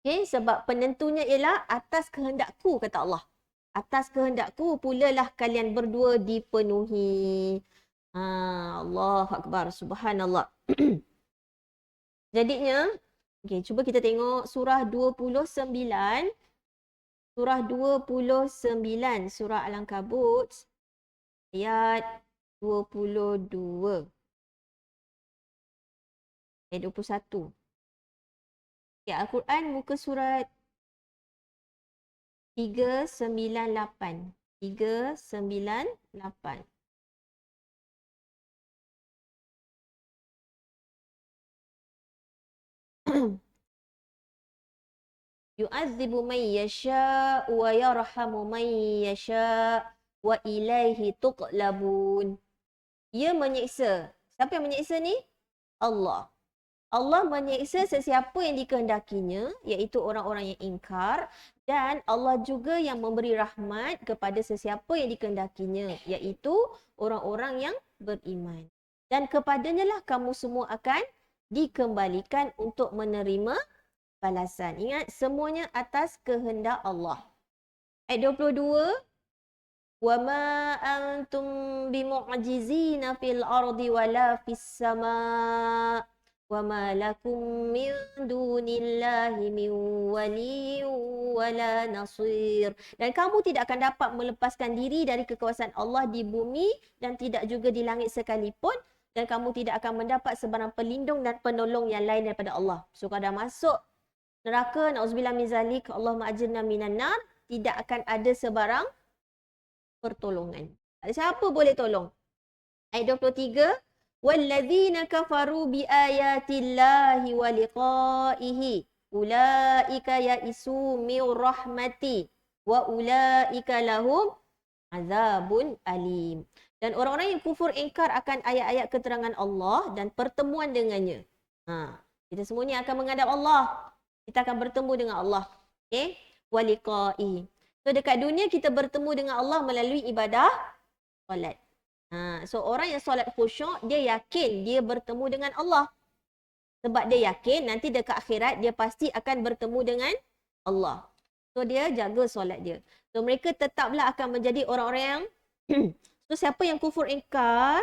Okay, sebab penentunya ialah atas kehendakku, kata Allah. Atas kehendakku pula lah kalian berdua dipenuhi. Allahu Akbar. Subhanallah. Jadinya, okay, cuba kita tengok surah 29. Surah 29, surah Al-Ankabut, ayat 22. Ayat 21. Ya, Al-Quran muka surat 398. 398. Yu'adzibu man yasha' wa yarhamu man yasha' wa ilaihi tuqlabun. Ia menyiksa. Siapa yang menyiksa ni? Allah. Allah menyiksa sesiapa yang dikehendakinya, iaitu orang-orang yang ingkar, dan Allah juga yang memberi rahmat kepada sesiapa yang dikehendakinya, iaitu orang-orang yang beriman. Dan kepadanya lah kamu semua akan dikembalikan untuk menerima balasan. Ingat, semuanya atas kehendak Allah. Ayat 22. وَمَا أَنْتُمْ بِمُعْجِزِينَ فِي الْأَرْضِ وَلَا فِي السَّمَاءِ وَمَا لَكُمْ مِنْ دُونِ اللَّهِ مِنْ وَلِيٍّ وَلَا نَصِيرٍ. Dan kamu tidak akan dapat melepaskan diri dari kekuasaan Allah di bumi dan tidak juga di langit sekalipun, dan kamu tidak akan mendapat sebarang pelindung dan penolong yang lain daripada Allah. So kalau dah masuk neraka, na'udzubillah min zalik, Allahumma ajirna minan nar, tidak akan ada sebarang pertolongan. Tak ada siapa boleh tolong. Ayat 23. وَالَّذِينَ كَفَرُوا بِآيَاتِ اللَّهِ وَلِقَائِهِ أُولَٰئِكَ يَئِسُوا مِنْ رَحْمَتِي وَأُولَٰئِكَ لَهُمْ عَذَابٌ أَلِيمٌ. Dan orang-orang yang kufur ingkar akan ayat-ayat keterangan Allah dan pertemuan dengannya. Kita semuanya akan menghadap Allah. Kita akan bertemu dengan Allah. Okay? وَلِقَائِهِ. So dekat dunia kita bertemu dengan Allah melalui ibadah solat. So orang yang solat khusyuk, dia yakin dia bertemu dengan Allah. Sebab dia yakin nanti dekat akhirat dia pasti akan bertemu dengan Allah. So dia jaga solat dia. So mereka tetaplah akan menjadi orang-orang yang so siapa yang kufur ingkar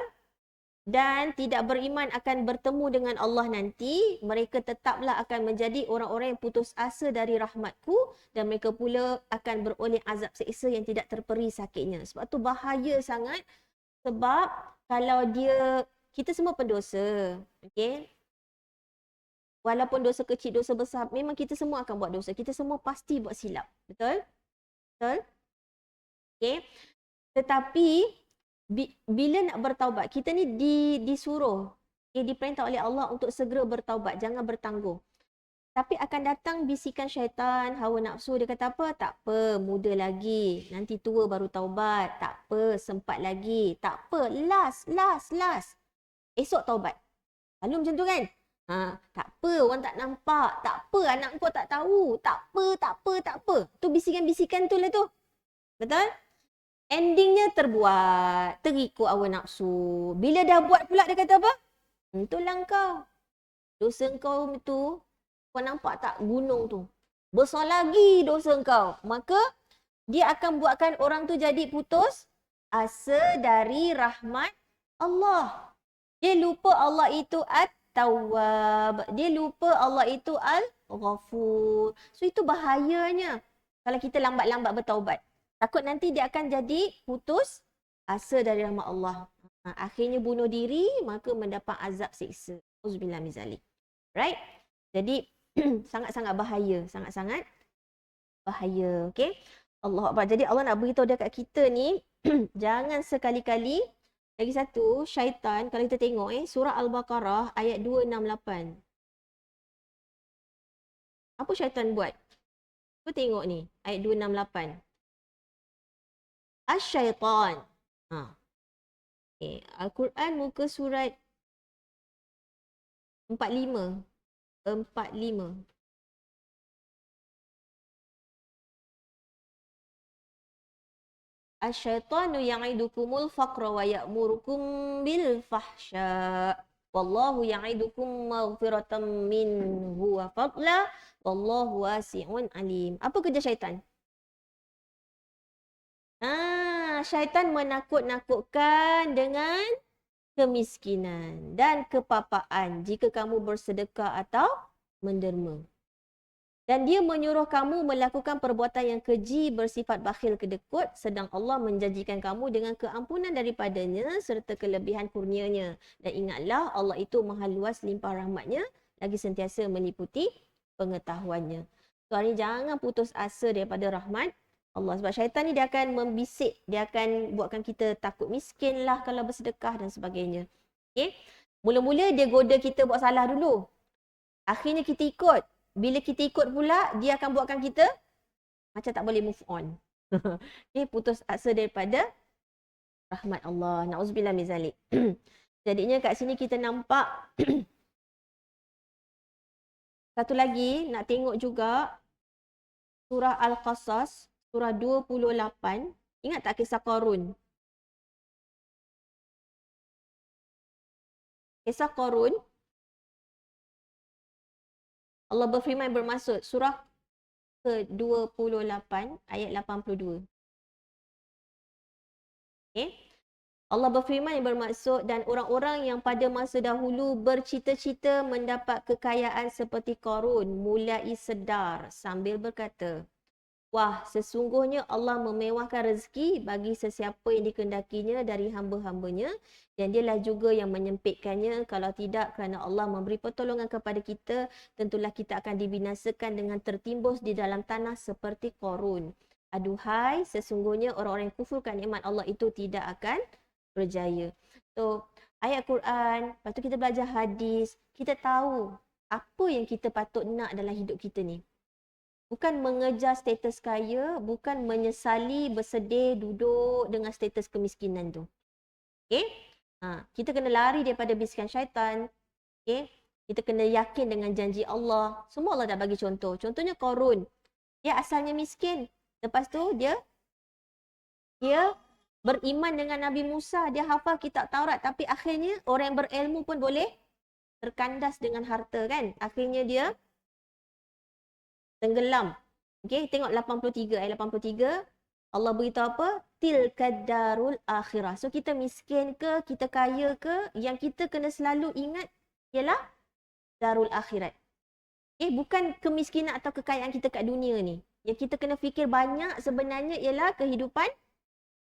dan tidak beriman akan bertemu dengan Allah nanti, mereka tetaplah akan menjadi orang-orang yang putus asa dari rahmatku, dan mereka pula akan beroleh azab seksa yang tidak terperi sakitnya. Sebab tu bahaya sangat, sebab kalau dia, kita semua pendosa. Okey. Walaupun dosa kecil, dosa besar, memang kita semua akan buat dosa. Kita semua pasti buat silap. Betul? Betul? Okey. Tetapi bila nak bertaubat, kita ni disuruh, diperintah oleh Allah untuk segera bertaubat, jangan bertangguh. Tapi akan datang bisikan syaitan, hawa nafsu, dia kata apa? Tak apa, muda lagi. Nanti tua baru taubat. Tak apa, sempat lagi. Tak apa, last. Esok taubat. Lalu macam tu kan? Tak apa, orang tak nampak. Tak apa, anak kau tak tahu. Tak apa. Tu bisikan-bisikan tu lah tu. Betul? Endingnya terbuat, terikut hawa nafsu. Bila dah buat pula dia kata apa? Itulah kau. Dosa kau itu, kau nampak tak gunung tu? Besar lagi dosa kau. Maka dia akan buatkan orang tu jadi putus asa dari rahmat Allah. Dia lupa Allah itu At-Tawwab. Dia lupa Allah itu Al-Ghafur. So itu bahayanya kalau kita lambat-lambat bertaubat. Takut nanti dia akan jadi putus asa dari rahmat Allah. Akhirnya bunuh diri, maka mendapat azab siksa. Auzubillah min zalik. Right? Jadi sangat-sangat bahaya, sangat-sangat bahaya. Okey? Allah Akbar. Jadi Allah nak beritahu dekat kita ni jangan sekali-kali. Lagi satu, syaitan kalau kita tengok surah Al-Baqarah ayat 268. Apa syaitan buat? Cuba tengok ni, ayat 268. Asy-syaitan. Al-Quran muka surat 45. Asy-syaitanu ya'idukumul faqra wa ya'murukum bil fahsya. Wallahu ya'idukum maghfiratan minhu wa fadla. Wallahu wasi'un alim. Apa kerja syaitan? Syaitan menakut-nakutkan dengan kemiskinan dan kepapaan jika kamu bersedekah atau menderma. Dan dia menyuruh kamu melakukan perbuatan yang keji bersifat bakhil kedekut, sedang Allah menjanjikan kamu dengan keampunan daripadanya serta kelebihan kurnianya. Dan ingatlah Allah itu maha luas limpah rahmatnya, lagi sentiasa meliputi pengetahuannya. So hari jangan putus asa daripada rahmat Allah. Sebab syaitan ni dia akan membisik, dia akan buatkan kita takut miskin lah kalau bersedekah dan sebagainya. Okay? Mula-mula dia goda kita buat salah dulu. Akhirnya kita ikut. Bila kita ikut pula, dia akan buatkan kita macam tak boleh move on. Okay? Putus asa daripada rahmat Allah. Na'udzubillah min zalik. Jadinya kat sini kita nampak satu lagi, nak tengok juga surah Al-Qasas. Surah 28, ingat tak kisah Qarun? Kisah Qarun, Allah berfirman bermaksud, surah ke-28 ayat 82. Okay? Allah berfirman yang bermaksud, dan orang-orang yang pada masa dahulu bercita-cita mendapat kekayaan seperti Qarun mulai sedar sambil berkata, wah, sesungguhnya Allah memewahkan rezeki bagi sesiapa yang dikehendakinya dari hamba-hambanya, dan dialah juga yang menyempitkannya. Kalau tidak, kerana Allah memberi pertolongan kepada kita, tentulah kita akan dibinasakan dengan tertimbus di dalam tanah seperti Qarun. Aduhai, sesungguhnya orang-orang yang kufurkan nikmat Allah itu tidak akan berjaya. So, ayat Quran, lepas tu kita belajar hadis, kita tahu apa yang kita patut nak dalam hidup kita ni. Bukan mengejar status kaya, bukan menyesali, bersedih, duduk dengan status kemiskinan tu. Okay? Kita kena lari daripada bisikan syaitan. Okay? Kita kena yakin dengan janji Allah. Semua Allah dah bagi contoh. Contohnya Qarun. Dia asalnya miskin. Lepas tu dia beriman dengan Nabi Musa. Dia hafal kitab Taurat. Tapi akhirnya orang yang berilmu pun boleh terkandas dengan harta kan. Akhirnya dia tenggelam. Okey, tengok 83, ayat 83. Allah beritahu apa? Tilkad darul akhirah. So kita miskin ke, kita kaya ke, yang kita kena selalu ingat ialah darul akhirat. Okey, bukan kemiskinan atau kekayaan kita kat dunia ni. Yang kita kena fikir banyak sebenarnya ialah kehidupan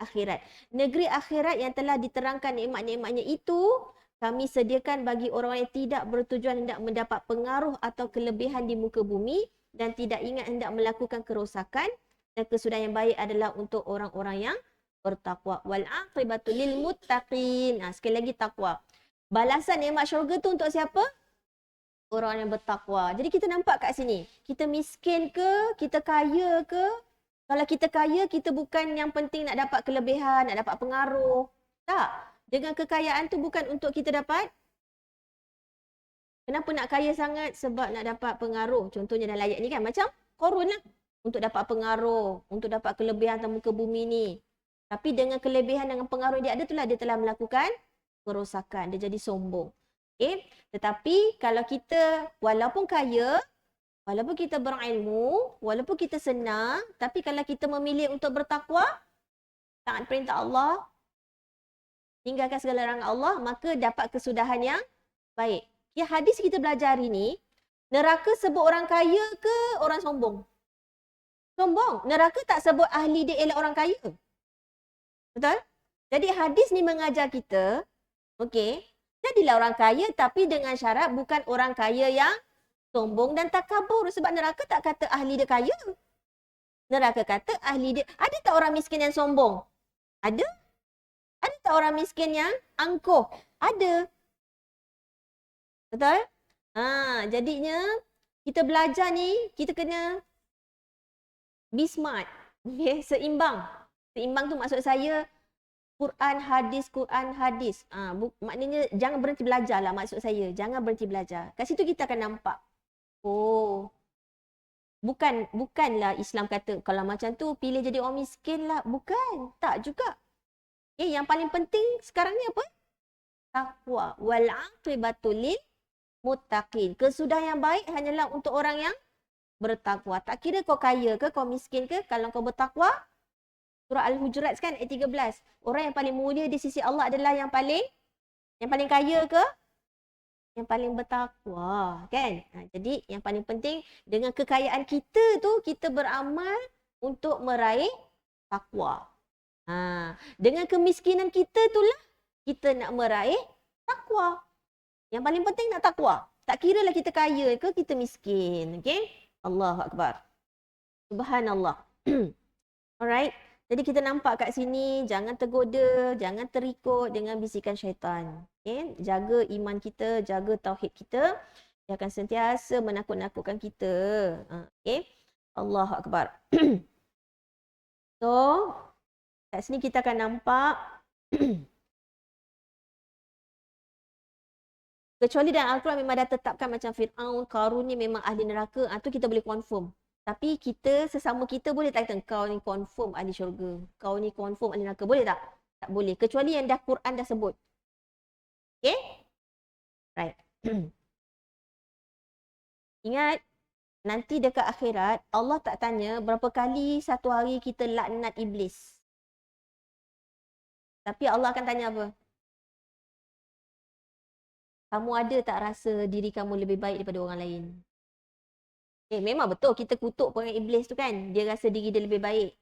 akhirat. Negeri akhirat yang telah diterangkan nikmat-nikmatnya itu, kami sediakan bagi orang yang tidak bertujuan hendak mendapat pengaruh atau kelebihan di muka bumi dan tidak ingat hendak melakukan kerosakan, dan kesudahan yang baik adalah untuk orang-orang yang bertakwa. Wal aqibatu lil muttaqin. Sekali lagi takwa. Balasan nikmat syurga tu untuk siapa? Orang yang bertakwa. Jadi kita nampak kat sini, kita miskin ke, kita kaya ke? Kalau kita kaya, kita bukan yang penting nak dapat kelebihan, nak dapat pengaruh. Tak. Dengan kekayaan tu bukan untuk kita dapat. Kenapa nak kaya sangat? Sebab nak dapat pengaruh. Contohnya dalam ayat ni kan, macam Qarun lah. Untuk dapat pengaruh, untuk dapat kelebihan atas muka bumi ni. Tapi dengan kelebihan, dengan pengaruh dia ada itulah dia telah melakukan kerosakan. Dia jadi sombong. Okay? Tetapi kalau kita walaupun kaya, walaupun kita berilmu, walaupun kita senang, tapi kalau kita memilih untuk bertakwa, taat perintah Allah, tinggalkan segala larangan Allah, maka dapat kesudahan yang baik. Ya, hadis kita belajar hari ni, neraka sebut orang kaya ke orang sombong? Sombong. Neraka tak sebut ahli dia ialah orang kaya. Betul? Jadi hadis ni mengajar kita, okey, jadilah orang kaya tapi dengan syarat bukan orang kaya yang sombong dan takabur. Sebab neraka tak kata ahli dia kaya. Neraka kata ahli dia. Ada tak orang miskin yang sombong? Ada. Ada tak orang miskin yang angkuh? Ada. Betul? Jadinya kita belajar ni, kita kena be smart. Okay? Seimbang. Seimbang tu maksud saya Quran, hadis, Quran, hadis. Maknanya jangan berhenti belajar lah maksud saya. Jangan berhenti belajar. Kat situ kita akan nampak. Oh, bukanlah Islam kata kalau macam tu pilih jadi orang miskin lah. Bukan. Tak juga. Yang paling penting sekarang ni apa? Takwa. Wal aqibatu lil muttaqin. Kesudahan yang baik hanyalah untuk orang yang bertakwa. Tak kira kau kaya ke, kau miskin ke, kalau kau bertakwa, surah Al-Hujurat kan ayat 13. Orang yang paling mulia di sisi Allah adalah yang paling kaya ke? Yang paling bertakwa, kan? Jadi yang paling penting dengan kekayaan kita tu, kita beramal untuk meraih takwa. Dengan kemiskinan kita itulah kita nak meraih takwa. Yang paling penting nak takwa. Tak kira lah kita kaya ke kita miskin. Okay? Allahu Akbar. Subhanallah. Alright. Jadi kita nampak kat sini, jangan tergoda, jangan terikut dengan bisikan syaitan. Okay? Jaga iman kita, jaga tauhid kita. Dia akan sentiasa menakut-nakutkan kita. Okay? Allahu Akbar. So, kat sini kita akan nampak kecuali dalam Al-Quran memang dah tetapkan macam Fir'aun, Qarun ni memang ahli neraka, tu kita boleh confirm. Tapi kita, sesama kita boleh tak kata kau ni confirm ahli syurga, kau ni confirm ahli neraka, boleh tak? Tak boleh. Kecuali yang dah Quran dah sebut. Okay? Right. Ingat, nanti dekat akhirat, Allah tak tanya berapa kali satu hari kita laknat iblis. Tapi Allah akan tanya apa? Kamu ada tak rasa diri kamu lebih baik daripada orang lain? Memang betul kita kutuk perangai iblis tu kan. Dia rasa diri dia lebih baik.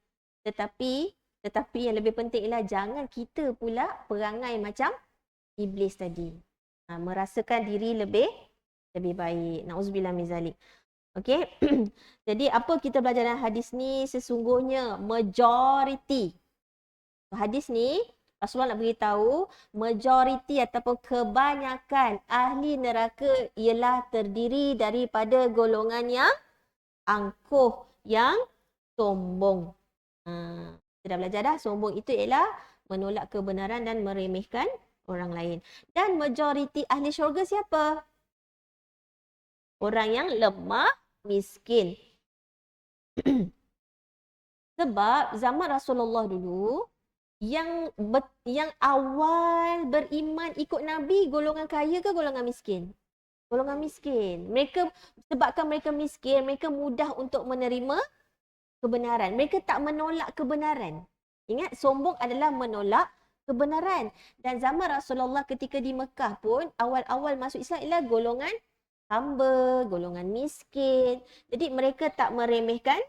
Tetapi yang lebih penting ialah jangan kita pula perangai macam iblis tadi. Merasakan diri lebih baik. Na'udzubillah min zalik. Okey. Jadi apa kita belajar dalam hadis ni? Sesungguhnya majoriti. Hadis ni Rasulullah nak beritahu majoriti ataupun kebanyakan ahli neraka ialah terdiri daripada golongan yang angkuh, yang sombong. Kita dah belajar dah, sombong itu ialah menolak kebenaran dan meremehkan orang lain. Dan majoriti ahli syurga siapa? Orang yang lemah, miskin. Sebab zaman Rasulullah dulu, yang awal beriman ikut Nabi golongan kaya ke golongan miskin? Golongan miskin. Sebabkan mereka miskin, mereka mudah untuk menerima kebenaran. Mereka tak menolak kebenaran. Ingat, sombong adalah menolak kebenaran. Dan zaman Rasulullah ketika di Mekah pun, awal-awal masuk Islam ialah golongan hamba, golongan miskin. Jadi mereka tak meremehkan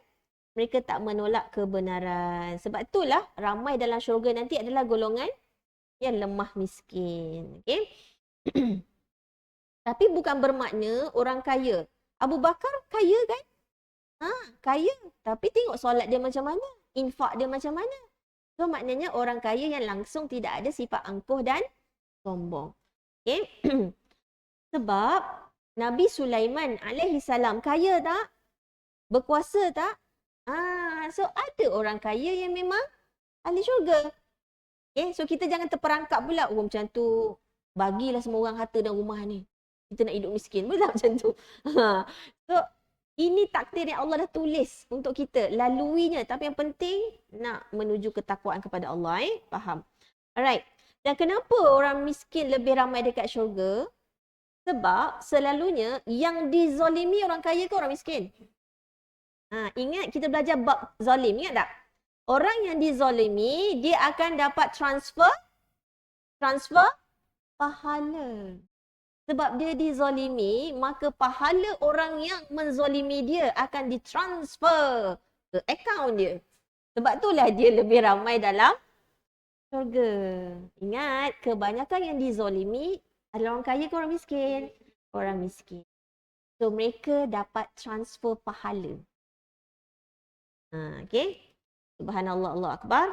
mereka tak menolak kebenaran. Sebab itulah ramai dalam syurga nanti adalah golongan yang lemah miskin. Okey. Tapi bukan bermakna orang kaya. Abu Bakar kaya kan? Kaya. Tapi tengok solat dia macam mana. Infak dia macam mana. So maknanya orang kaya yang langsung tidak ada sifat angkuh dan sombong. Okay. Sebab Nabi Sulaiman alaihi salam kaya tak? Berkuasa tak? So ada orang kaya yang memang ahli syurga. Okay. So kita jangan terperangkap pula. Oh macam tu. Bagilah semua orang harta dan rumah ni. Kita nak hidup miskin. Betul tak macam tu? So ini takdir yang Allah dah tulis untuk kita. Laluinya. Tapi yang penting nak menuju ketakwaan kepada Allah. Faham? Alright. Dan kenapa orang miskin lebih ramai dekat syurga? Sebab selalunya yang dizalimi orang kaya ke orang miskin? Ingat kita belajar bab zalim. Ingat tak? Orang yang dizalimi, dia akan dapat transfer pahala. Sebab dia dizalimi, maka pahala orang yang menzalimi dia akan ditransfer ke akaun dia. Sebab itulah dia lebih ramai dalam syurga. Ingat, kebanyakan yang dizalimi adalah orang kaya ke orang miskin? Orang miskin. So, mereka dapat transfer pahala. Okay. Subhanallah, Allah Akbar.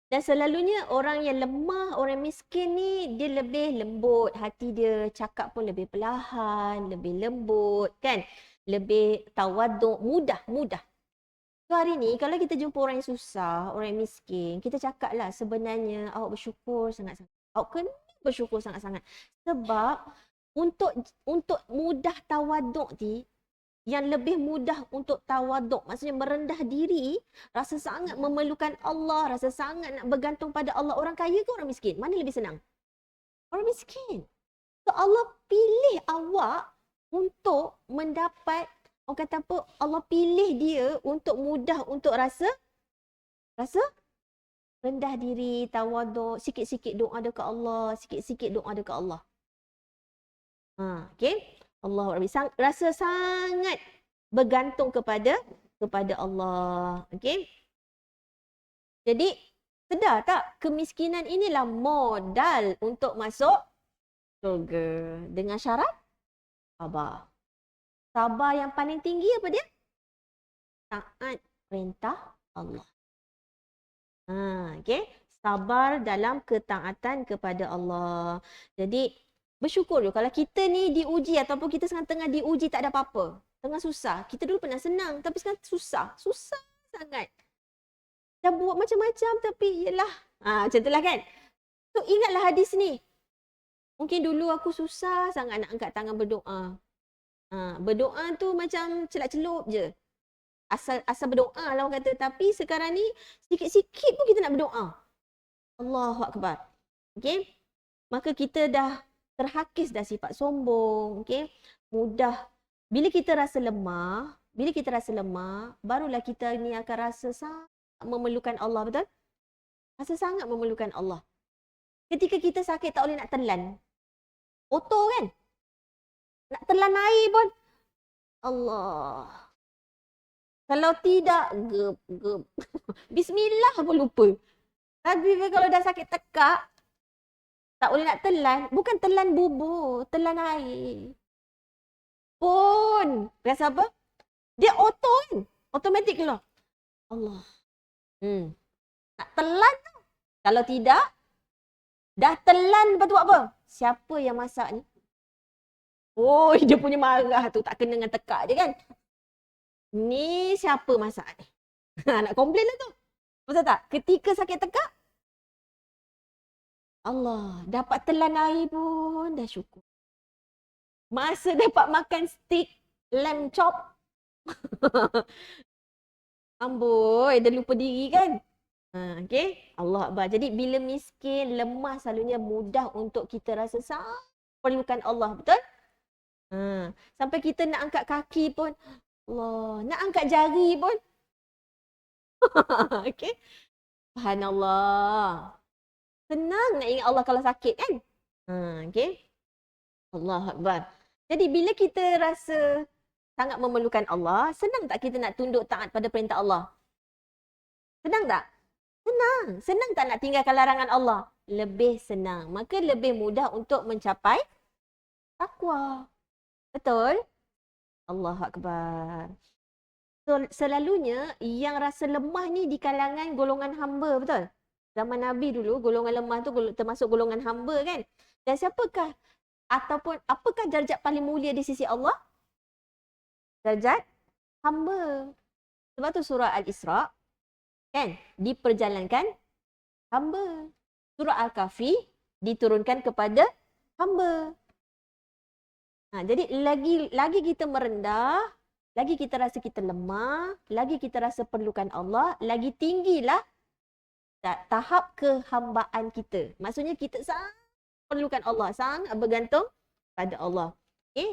Dan selalunya orang yang lemah, orang miskin ni, dia lebih lembut. Hati dia cakap pun lebih perlahan, lebih lembut kan. Lebih tawaduk, mudah. So hari ni kalau kita jumpa orang yang susah, orang yang miskin, kita cakaplah sebenarnya awak bersyukur sangat-sangat. Awak kena bersyukur sangat-sangat. Sebab untuk mudah tawaduk ni, yang lebih mudah untuk tawaduk, maksudnya merendah diri, rasa sangat memerlukan Allah, rasa sangat nak bergantung pada Allah. Orang kaya ke orang miskin? Mana lebih senang? Orang miskin. So Allah pilih awak untuk mendapat, orang kata apa, Allah pilih dia untuk mudah untuk rasa rendah diri, tawaduk, sikit-sikit doa dekat Allah, sikit-sikit doa dekat Allah. Okay? Allah rasa sangat bergantung kepada Allah. Okey. Jadi sedar tak, kemiskinan inilah modal untuk masuk syurga. Dengan syarat sabar. Sabar yang paling tinggi apa dia? Taat perintah Allah. Okey. Sabar dalam ketaatan kepada Allah. Jadi bersyukur je. Kalau kita ni diuji ataupun kita sekarang tengah diuji tak ada apa-apa. Tengah susah. Kita dulu pernah senang tapi sekarang susah. Susah sangat. Dah buat macam-macam tapi yelah. Macam itulah kan. So ingatlah hadis ni. Mungkin dulu aku susah sangat nak angkat tangan berdoa. Berdoa tu macam celak-celup je. Asal berdoa lah orang kata. Tapi sekarang ni sikit-sikit pun kita nak berdoa. Allahu Akbar. Okay. Maka kita dah terhakis dah sifat sombong, okey. Mudah. Bila kita rasa lemah, barulah kita ni akan rasa sangat memerlukan Allah, betul? Rasa sangat memerlukan Allah. Ketika kita sakit tak boleh nak telan. Auto kan? Nak telan air pun Allah. Kalau tidak, gep. Bismillah pun lupa. Tapi kalau dah sakit tekak, tak boleh nak telan. Bukan telan bubur, telan air. Pun. Rasa apa? Dia auto kan? Automatik keluar. Allah. Nak telan tu. Kalau tidak, dah telan lepas tu buat apa? Siapa yang masak ni? Oh, dia punya marah tu. Tak kena dengan tekak je kan? Ni siapa masak ni? Nak komplain lah tu. Betul tak? Ketika sakit tekak, Allah, dapat telan air pun dah syukur. Masa dapat makan steak lamb chop, amboi, dah lupa diri kan? Okay? Allah Akbar. Jadi bila miskin, lemah selalunya mudah untuk kita rasa sangat perlukan Allah. Betul? Sampai kita nak angkat kaki pun, Allah, nak angkat jari pun. Okay? Subhanallah. Senang nak ingat Allah kalau sakit kan? Okay? Allah Akbar. Jadi bila kita rasa sangat memerlukan Allah, senang tak kita nak tunduk taat pada perintah Allah? Senang tak? Senang. Senang tak nak tinggalkan larangan Allah? Lebih senang. Maka lebih mudah untuk mencapai takwa. Betul? Allahu Akbar. So, selalunya yang rasa lemah ni di kalangan golongan hamba, betul? Zaman Nabi dulu, golongan lemah tu termasuk golongan hamba kan? Dan siapakah ataupun apakah darjat paling mulia di sisi Allah? Darjat hamba. Sebab tu surah Al-Isra kan diperjalankan hamba. Surah Al-Kahfi diturunkan kepada hamba. Jadi lagi kita merendah, lagi kita rasa kita lemah, lagi kita rasa perlukan Allah, lagi tinggilah tahap kehambaan kita. Maksudnya kita sangat perlukan Allah, sangat bergantung pada Allah.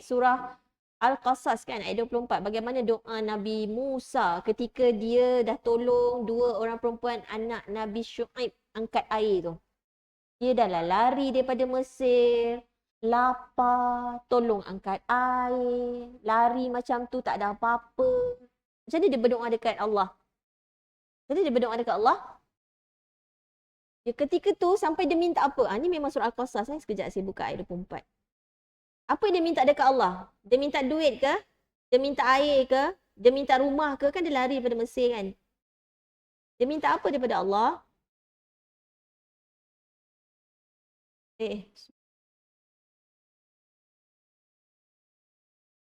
Surah Al-Qasas kan ayat 24. Bagaimana doa Nabi Musa ketika dia dah tolong 2 orang perempuan anak Nabi Syuaib angkat air tu. Dia dah lah lari daripada Mesir, lapar, tolong angkat air, lari macam tu tak ada apa-apa. Macam mana dia berdoa dekat Allah? Macam mana dia berdoa dekat Allah? Dia ketika tu sampai dia minta apa? Ni memang surah Al-Qasas. Sekejap saya buka ayat 24. Apa yang dia minta dekat Allah? Dia minta duit ke? Dia minta air ke? Dia minta rumah ke? Kan dia lari daripada Mesir kan? Dia minta apa daripada Allah?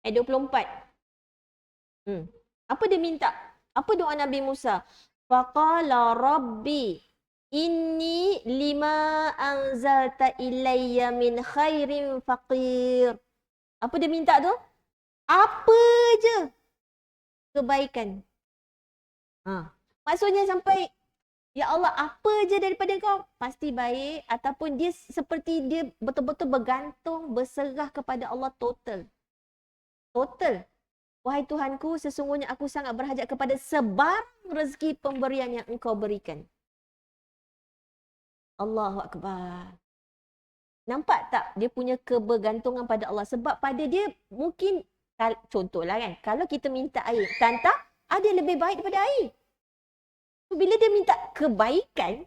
Ayat 24. Apa dia minta? Apa doa Nabi Musa? Faqala Rabbi inni lima anzalta ilayya min khairin faqir. Apa dia minta tu? Apa je kebaikan. Maksudnya sampai, ya Allah, apa je daripada kau pasti baik, ataupun dia seperti dia betul-betul bergantung, berserah kepada Allah total. Total. Wahai Tuhanku, sesungguhnya aku sangat berhajat kepada sebarang rezeki pemberian yang engkau berikan. Allahu Akbar. Nampak tak dia punya kebergantungan pada Allah? Sebab pada dia mungkin, contohlah kan, kalau kita minta air, tanta ada lebih baik daripada air. Bila dia minta kebaikan,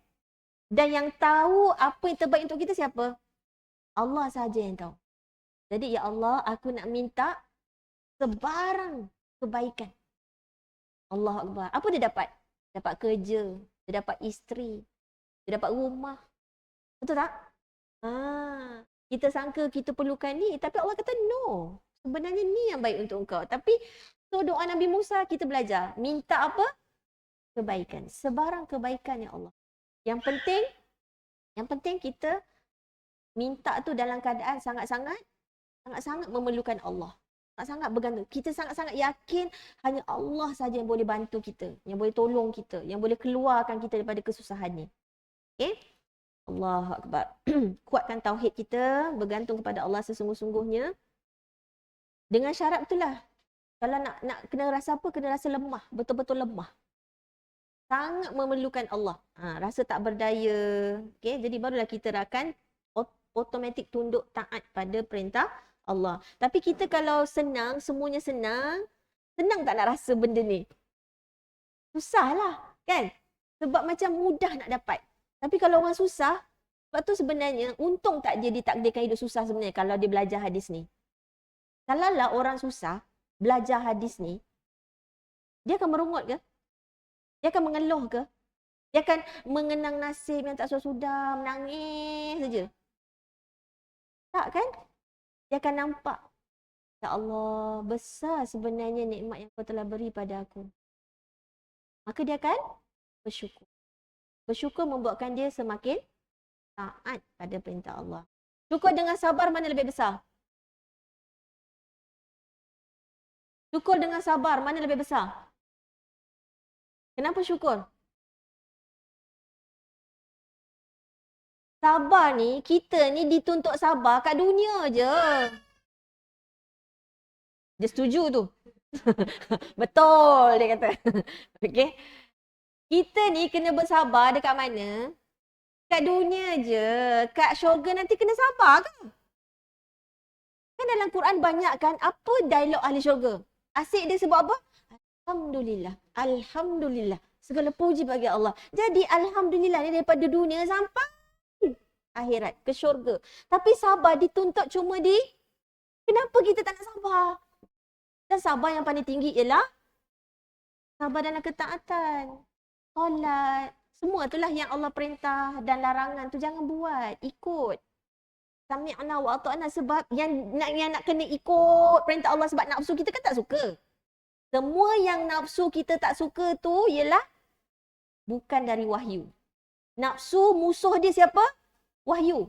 dan yang tahu apa yang terbaik untuk kita siapa? Allah sahaja yang tahu. Jadi ya Allah, aku nak minta sebarang kebaikan. Allahu Akbar. Apa dia dapat? Dapat kerja, dia dapat isteri, dia dapat rumah. Betul tak? Kita sangka kita perlukan ni, tapi Allah kata no. Sebenarnya ni yang baik untuk engkau. Tapi so doa Nabi Musa kita belajar. Minta apa? Kebaikan. Sebarang kebaikan ya Allah. Yang penting kita minta tu dalam keadaan sangat-sangat memerlukan Allah. Sangat-sangat bergantung. Kita sangat-sangat yakin hanya Allah saja yang boleh bantu kita, yang boleh tolong kita, yang boleh keluarkan kita daripada kesusahan ni. Okey? Allahu Akbar. Kuatkan tauhid kita, bergantung kepada Allah sesungguh-sungguhnya. Dengan syarat betul lah. Kalau nak kena rasa apa? Kena rasa lemah, betul-betul lemah. Sangat memerlukan Allah. Rasa tak berdaya. Okey, jadi barulah kita akan automatik tunduk taat pada perintah Allah. Tapi kita kalau senang, semuanya senang tak nak rasa benda ni? Susahlah, kan? Sebab macam mudah nak dapat. Tapi kalau orang susah, sebab tu sebenarnya untung tak dia ditakdirkan hidup susah sebenarnya kalau dia belajar hadis ni. Kalaulah orang susah belajar hadis ni, dia akan merungut ke? Dia akan mengeluh ke? Dia akan mengenang nasib yang tak sudah-sudah, menangis saja. Tak kan? Dia akan nampak, ya Allah, besar sebenarnya nikmat yang kau telah beri pada aku. Maka dia akan bersyukur. Bersyukur membuatkan dia semakin taat pada perintah Allah. Syukur dengan sabar mana lebih besar? Syukur dengan sabar mana lebih besar? Kenapa syukur? Sabar ni, kita ni dituntut sabar kat dunia je. Dia setuju tu. Betul dia kata. Okey. Kita ni kena bersabar dekat mana? Kat dunia je. Kat syurga nanti kena sabar ke? Kan dalam Quran banyak kan apa dialog ahli syurga? Asyik dia sebab apa? Alhamdulillah. Alhamdulillah. Segala puji bagi Allah. Jadi Alhamdulillah ni daripada dunia sampai akhirat, ke syurga. Tapi sabar dituntut cuma di, kenapa kita tak nak sabar? Dan sabar yang paling tinggi ialah sabar dalam ketaatan. Solat. Semua itulah yang Allah perintah dan larangan tu jangan buat. Ikut. Sami'na wa ata'na, sebab yang nak kena ikut perintah Allah sebab nafsu kita kan tak suka. Semua yang nafsu kita tak suka tu ialah bukan dari wahyu. Nafsu musuh dia siapa? Wahyu.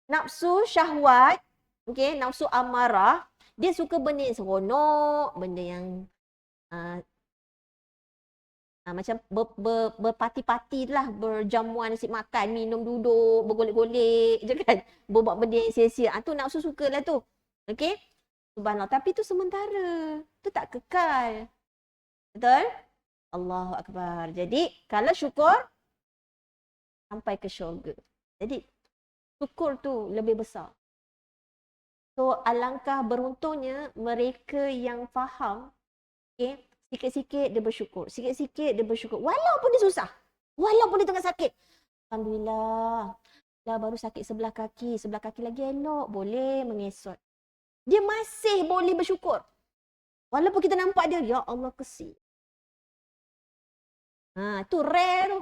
Nafsu syahwat, okey, nafsu amarah, dia suka benda yang seronok, benda yang macam berparti-parti lah, berjamuan, nasi makan, minum, duduk, bergolek-golek je kan. Buat benda yang sia-sia. Tu nafsu suka lah tu. Okey? Subhanallah. Tapi tu sementara. Tu tak kekal. Betul? Allahu Akbar. Jadi, kalau syukur, sampai ke syurga. Jadi, syukur tu lebih besar. So, alangkah beruntungnya mereka yang faham, okey, sikit-sikit dia bersyukur. Sikit-sikit dia bersyukur. Walaupun dia susah. Walaupun dia tengah sakit. Alhamdulillah. Dah baru sakit sebelah kaki. Sebelah kaki lagi elok. Boleh mengesot. Dia masih boleh bersyukur. Walaupun kita nampak dia, ya Allah kesian. Tu rare tu.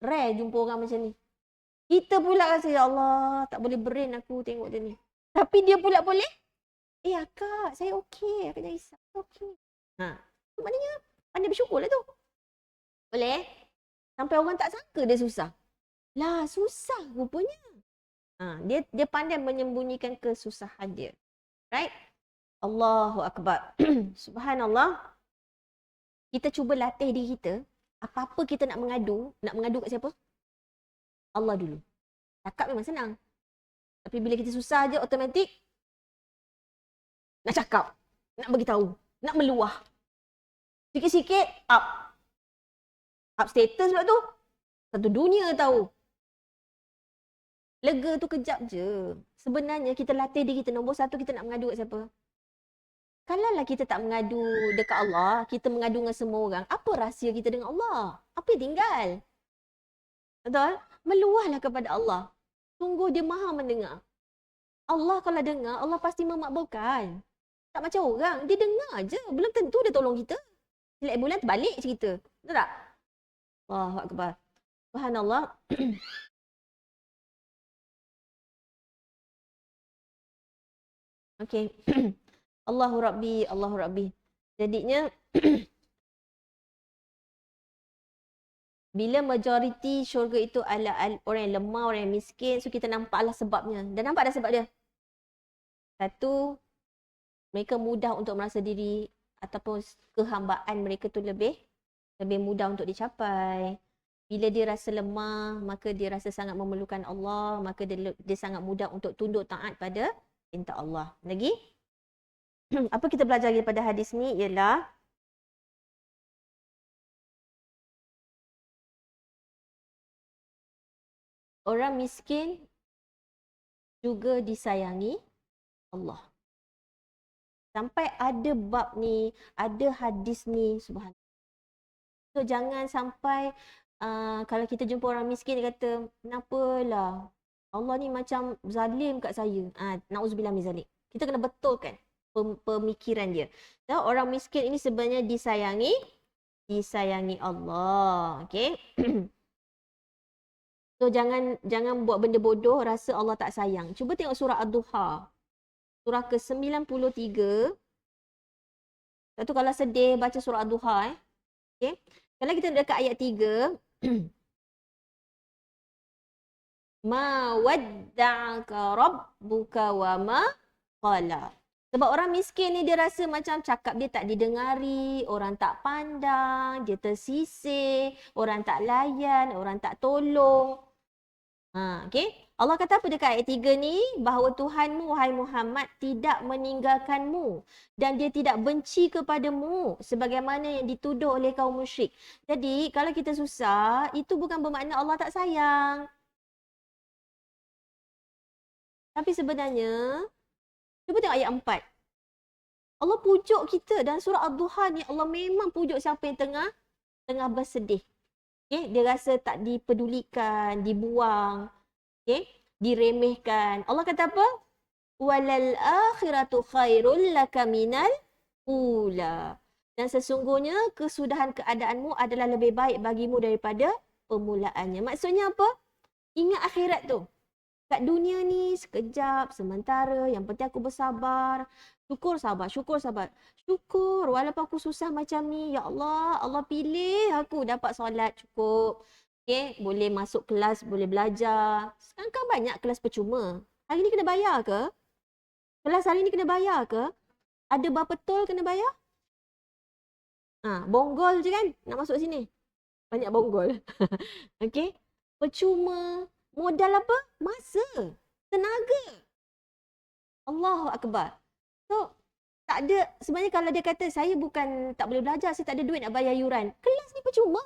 Rare jumpa orang macam ni. Kita pula rasa, ya Allah, tak boleh brain aku tengok dia ni. Tapi dia pula boleh. Akak, saya okey. Akak jangan risau. Okey. Tu maknanya pandai bersyukur lah tu. Boleh? Sampai orang tak sangka dia susah. Lah, susah rupanya. Dia pandai menyembunyikan kesusahan dia. Right? Allahu Akbar. Subhanallah. Kita cuba latih diri kita. Apa-apa kita nak mengadu kat siapa? Allah dulu. Cakap memang senang. Tapi bila kita susah je, automatik nak cakap, nak beritahu, nak meluah. Sikit-sikit up status sebab tu. Satu dunia tahu. Lega tu kejap je. Sebenarnya kita latih diri kita. Nombor satu, kita nak mengadu kat siapa? Kalaulah kita tak mengadu dekat Allah, kita mengadu dengan semua orang, apa rahsia kita dengan Allah? Apa yang tinggal? Betul? Meluahlah kepada Allah. Sungguh dia maha mendengar. Allah kalau dengar, Allah pasti memakbulkan. Tak macam orang, dia dengar je. Belum tentu dia tolong kita. Selek bulan terbalik cerita. Betul tak? Allahu Akbar. Subhanallah. Okey. Allahu Rabbi, Allahu Rabbi. Jadinya, bila majoriti syurga itu adalah orang yang lemah, orang yang miskin, so kita nampaklah sebabnya. Dan nampak dah sebab dia. Satu, mereka mudah untuk merasa diri ataupun kehambaan mereka tu lebih mudah untuk dicapai. Bila dia rasa lemah, maka dia rasa sangat memerlukan Allah, maka dia sangat mudah untuk tunduk taat pada perintah Allah. Lagi? Apa kita belajar daripada hadis ni ialah orang miskin juga disayangi Allah. Sampai ada bab ni, ada hadis ni, subhanallah. So jangan sampai kalau kita jumpa orang miskin, dia kata, kenapalah Allah ni macam zalim kat saya. Na'udzubillah min zalik. Kita kena betulkan pemikiran dia. Dan orang miskin ini sebenarnya disayangi Allah. Okay? So jangan buat benda bodoh rasa Allah tak sayang. Cuba tengok surah Ad-Duha. Surah ke-93. Lepas tu kalau sedih baca surah Ad-Duha. Okay? Kalau kita dekat ayat 3. Ma wadda'aka rabbuka wa ma qala. Sebab orang miskin ni dia rasa macam cakap dia tak didengari, orang tak pandang, dia tersisih, orang tak layan, orang tak tolong. Okay? Allah kata apa dekat ayat 3 ni? Bahawa Tuhanmu, wahai Muhammad, tidak meninggalkanmu dan dia tidak benci kepadamu sebagaimana yang dituduh oleh kaum musyrik. Jadi, kalau kita susah, itu bukan bermakna Allah tak sayang. Tapi sebenarnya, cuba tengok ayat 4. Allah pujuk kita dan surah Ad-Duha ni Allah memang pujuk siapa yang tengah bersedih. Okay? Dia rasa tak dipedulikan, dibuang, okay? Diremehkan. Allah kata apa? Walal akhiratu khairul laka minal ula. Dan sesungguhnya kesudahan keadaanmu adalah lebih baik bagimu daripada permulaannya. Maksudnya apa? Ingat akhirat tu. Kat dunia ni sekejap, sementara. Yang penting aku bersabar. Syukur sabar, syukur sabar. Syukur walaupun aku susah macam ni. Ya Allah, Allah pilih aku dapat solat cukup. Okay, boleh masuk kelas, boleh belajar. Sekarang kan banyak kelas percuma. Hari ni kena bayar ke? Kelas hari ni kena bayar ke? Ada berapa tol kena bayar? Bonggol je kan nak masuk sini. Banyak bonggol. Okey. Percuma. Modal apa? Masa. Tenaga. Allahu Akbar. So, tak ada, sebenarnya kalau dia kata saya bukan tak boleh belajar, saya tak ada duit nak bayar yuran. Kelas ni percuma.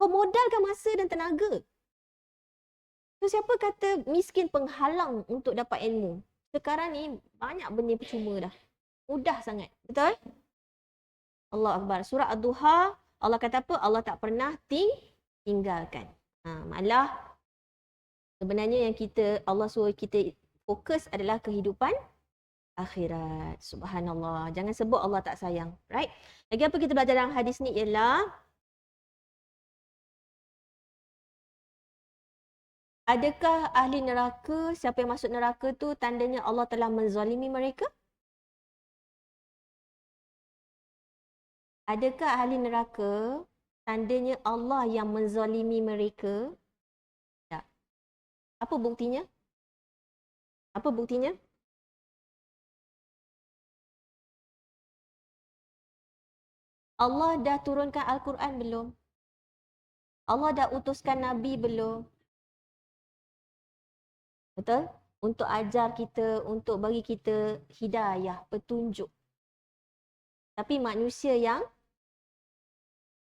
Kau modalkan masa dan tenaga. So, siapa kata miskin penghalang untuk dapat ilmu? Sekarang ni banyak benda percuma dah. Mudah sangat. Betul? Allah Akbar. Surah Ad-Duha, Allah kata apa? Allah tak pernah tinggalkan. Malah sebenarnya yang Allah suruh kita fokus adalah kehidupan akhirat. Subhanallah. Jangan sebut Allah tak sayang. Right? Lagi apa kita belajar dalam hadis ni ialah adakah ahli neraka, siapa yang masuk neraka tu tandanya Allah telah menzalimi mereka? Adakah ahli neraka tandanya Allah yang menzalimi mereka? Tak. Apa buktinya? Apa buktinya? Allah dah turunkan Al-Quran belum? Allah dah utuskan Nabi belum? Betul? Untuk ajar kita, untuk bagi kita hidayah, petunjuk. Tapi manusia yang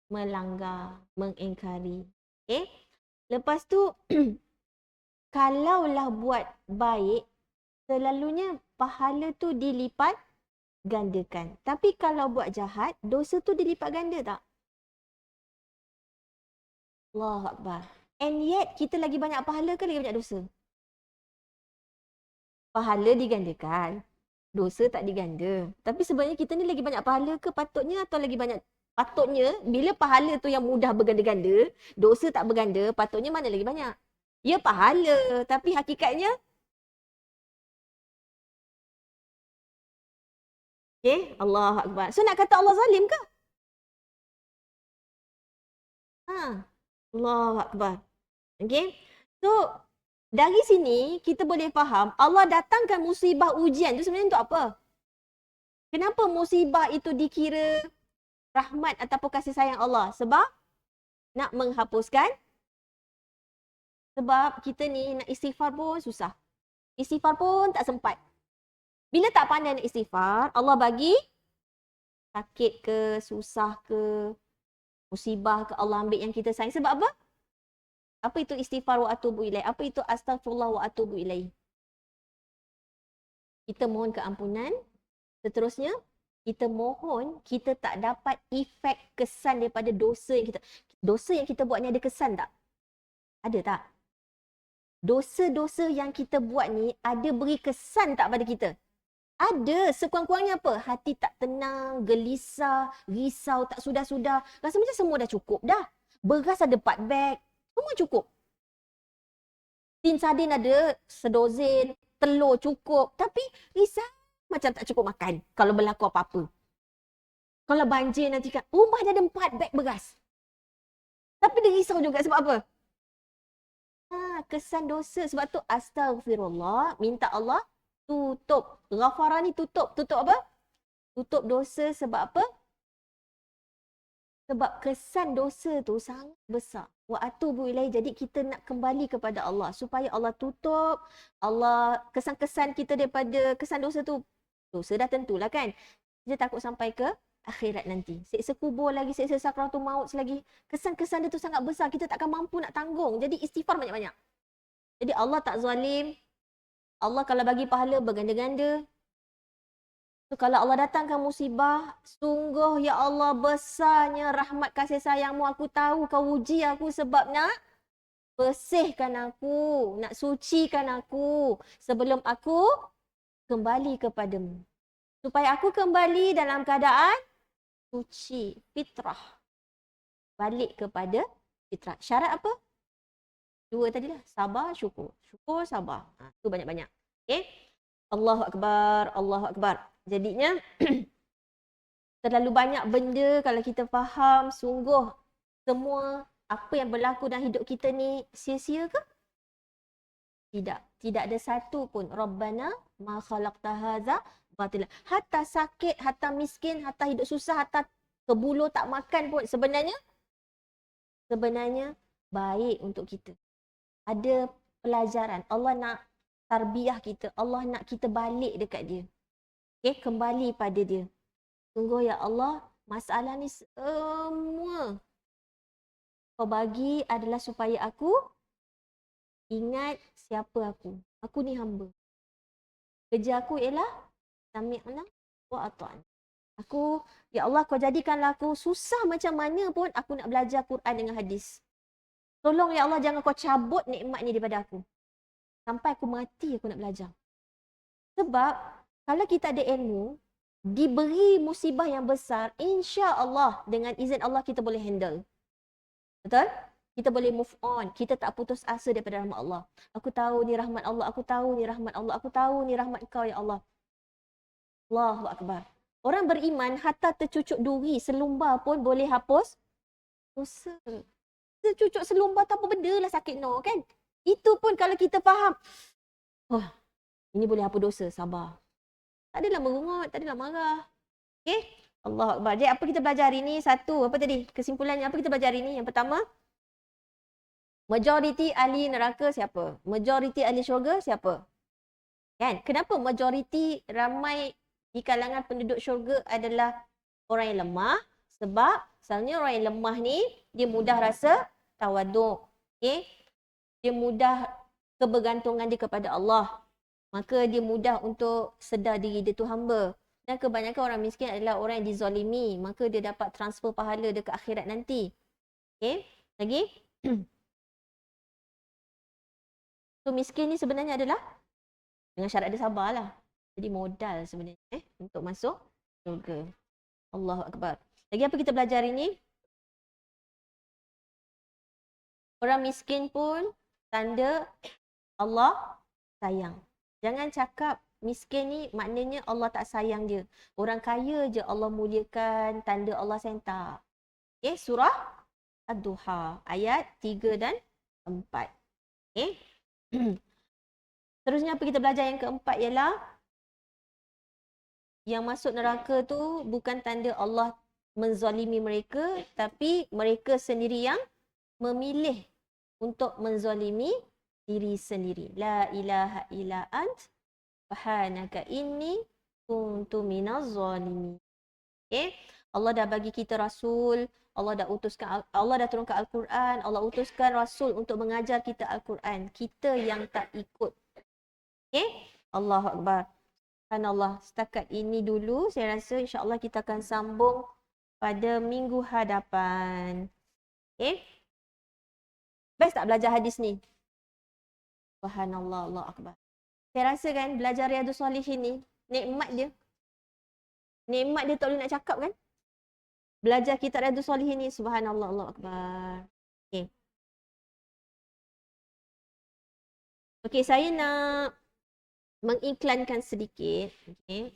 melanggar, mengingkari. Okay? Lepas tu, kalaulah buat baik, selalunya pahala tu dilipat gandakan. Tapi kalau buat jahat, dosa tu dilipat ganda tak? Allahu Akbar. And yet, kita lagi banyak pahala ke lagi banyak dosa? Pahala digandakan. Dosa tak diganda. Tapi sebenarnya kita ni lagi banyak pahala ke patutnya atau lagi banyak? Patutnya, bila pahala tu yang mudah berganda-ganda, dosa tak berganda, patutnya mana lagi banyak? Ya pahala, tapi hakikatnya okay, Allah Akbar. So nak kata Allah zalim ke? Allah Akbar. Okay. So, dari sini kita boleh faham Allah datangkan musibah ujian tu sebenarnya untuk apa? Kenapa musibah itu dikira rahmat ataupun kasih sayang Allah? Sebab nak menghapuskan. Sebab kita ni nak istighfar pun susah. Istighfar pun tak sempat. Bila tak pandai nak istighfar, Allah bagi sakit ke, susah ke, musibah ke, Allah ambil yang kita sayang. Sebab apa? Apa itu istighfar wa atubu ilaih? Apa itu astaghfirullah wa atubu ilaih? Kita mohon keampunan. Seterusnya, kita mohon kita tak dapat efek kesan daripada dosa yang kita. Dosa yang kita buat ni ada kesan tak? Ada tak? Dosa-dosa yang kita buat ni ada beri kesan tak pada kita? Ada. Sekurang-kurangnya apa? Hati tak tenang, gelisah, risau, tak sudah-sudah. Rasa macam semua dah cukup dah. Beras ada 4 beg. Semua cukup. Tin sardin ada sedozin, telur cukup. Tapi risau macam tak cukup makan kalau berlaku apa-apa. Kalau banjir nanti kan, rumah dah ada 4 beg beras. Tapi dia risau juga sebab apa? Kesan dosa. Sebab tu astaghfirullah, minta Allah tutup. Ghafarah ni tutup. Tutup apa? Tutup dosa sebab apa? Sebab kesan dosa tu sangat besar. Wa atubu ilaih. Jadi kita nak kembali kepada Allah supaya Allah tutup. Allah kesan-kesan kita daripada kesan dosa tu. Dosa dah tentulah kan. Kita takut sampai ke akhirat nanti. Seksa kubur lagi, seksa sakratul maut lagi. Kesan-kesan dia tu sangat besar. Kita takkan mampu nak tanggung. Jadi istighfar banyak-banyak. Jadi Allah tak zalim. Allah kalau bagi pahala berganda-ganda. So, kalau Allah datangkan musibah, sungguh ya Allah besarnya rahmat kasih sayangmu. Aku tahu kau uji aku sebab nak bersihkan aku, nak sucikan aku sebelum aku kembali kepadamu. Supaya aku kembali dalam keadaan suci, fitrah. Balik kepada fitrah. Syarat apa? Dua tadilah. Sabar, syukur. Syukur, sabar. Tu banyak-banyak. Okay? Allahu Akbar, Allahu Akbar. Jadinya, terlalu banyak benda kalau kita faham sungguh semua apa yang berlaku dalam hidup kita ni sia-sia ke? Tidak. Tidak ada satu pun. Rabbana ma khalaqta hadza batila. Hatta sakit, hatta miskin, hatta hidup susah, hatta kebulu tak makan pun sebenarnya baik untuk kita. Ada pelajaran. Allah nak tarbiyah kita. Allah nak kita balik dekat dia. Okay, kembali pada dia. Sungguh ya Allah, masalah ni semua kau bagi adalah supaya aku ingat siapa aku. Aku ni hamba. Kerja aku ialah sami'na wa ata'na. Aku, ya Allah kau jadikanlah aku susah macam mana pun aku nak belajar Quran dengan hadis. Tolong ya Allah jangan kau cabut nikmat ni daripada aku. Sampai aku mati aku nak belajar. Sebab kalau kita ada ilmu, diberi musibah yang besar, insya-Allah dengan izin Allah kita boleh handle. Betul? Kita boleh move on. Kita tak putus asa daripada rahmat Allah. Aku tahu ni rahmat Allah, aku tahu ni rahmat Allah, aku tahu ni rahmat Kau ya Allah. Allahu Akbar. Orang beriman hatta tercucuk duri selumbar pun boleh hapus dosa. Tercucuk selumbar tak apa benda lah sakit no kan. Itu pun kalau kita faham. Oh, ini boleh hapus dosa, sabar. Tak adalah merungut, tak adalah marah. Okey? Allahu Akbar. Jadi apa kita belajar hari ni? Satu, apa tadi? Kesimpulannya apa kita belajar hari ni? Yang pertama, majoriti ahli neraka siapa? Majoriti ahli syurga siapa? Kan? Kenapa majoriti ramai di kalangan penduduk syurga adalah orang yang lemah? Sebab misalnya orang yang lemah ni dia mudah rasa tawaduk. Okay? Dia mudah kebergantungan dia kepada Allah. Maka dia mudah untuk sedar diri dia tu hamba. Dan kebanyakan orang miskin adalah orang yang dizalimi. Maka dia dapat transfer pahala dekat akhirat nanti. Okay? Lagi? So miskin ni sebenarnya adalah dengan syarat dia sabarlah. Jadi modal sebenarnya untuk masuk syurga. Allahu Akbar. Lagi apa kita belajar hari ni? Orang miskin pun tanda Allah sayang. Jangan cakap miskin ni maknanya Allah tak sayang dia. Orang kaya je Allah muliakan, tanda Allah sayang tak. Okay, surah Ad-Duha ayat 3 dan 4. Okay. Terusnya apa kita belajar yang keempat ialah yang masuk neraka tu bukan tanda Allah menzalimi mereka, tapi mereka sendiri yang memilih untuk menzalimi diri sendiri. La ilaha illa ant subhanaka inni kuntu minaz zalimin. Okay? Allah dah bagi kita rasul, Allah dah turunkan Al-Quran, Allah utuskan rasul untuk mengajar kita Al-Quran. Kita yang tak ikut. Okay? Allahu Akbar. Subhanallah, setakat ini dulu. Saya rasa insya-Allah kita akan sambung pada minggu hadapan. Okay? Best tak belajar hadis ni? Subhanallah, Allahu Akbar. Saya rasa kan belajar Riyadhus Shalihin ni, nikmat dia. Nikmat dia tak boleh nak cakap kan? Belajar kitab Riyadhus Shalihin ni, subhanallah, Allahu Akbar. Okay. Okay, saya nak mengiklankan sedikit. Okay.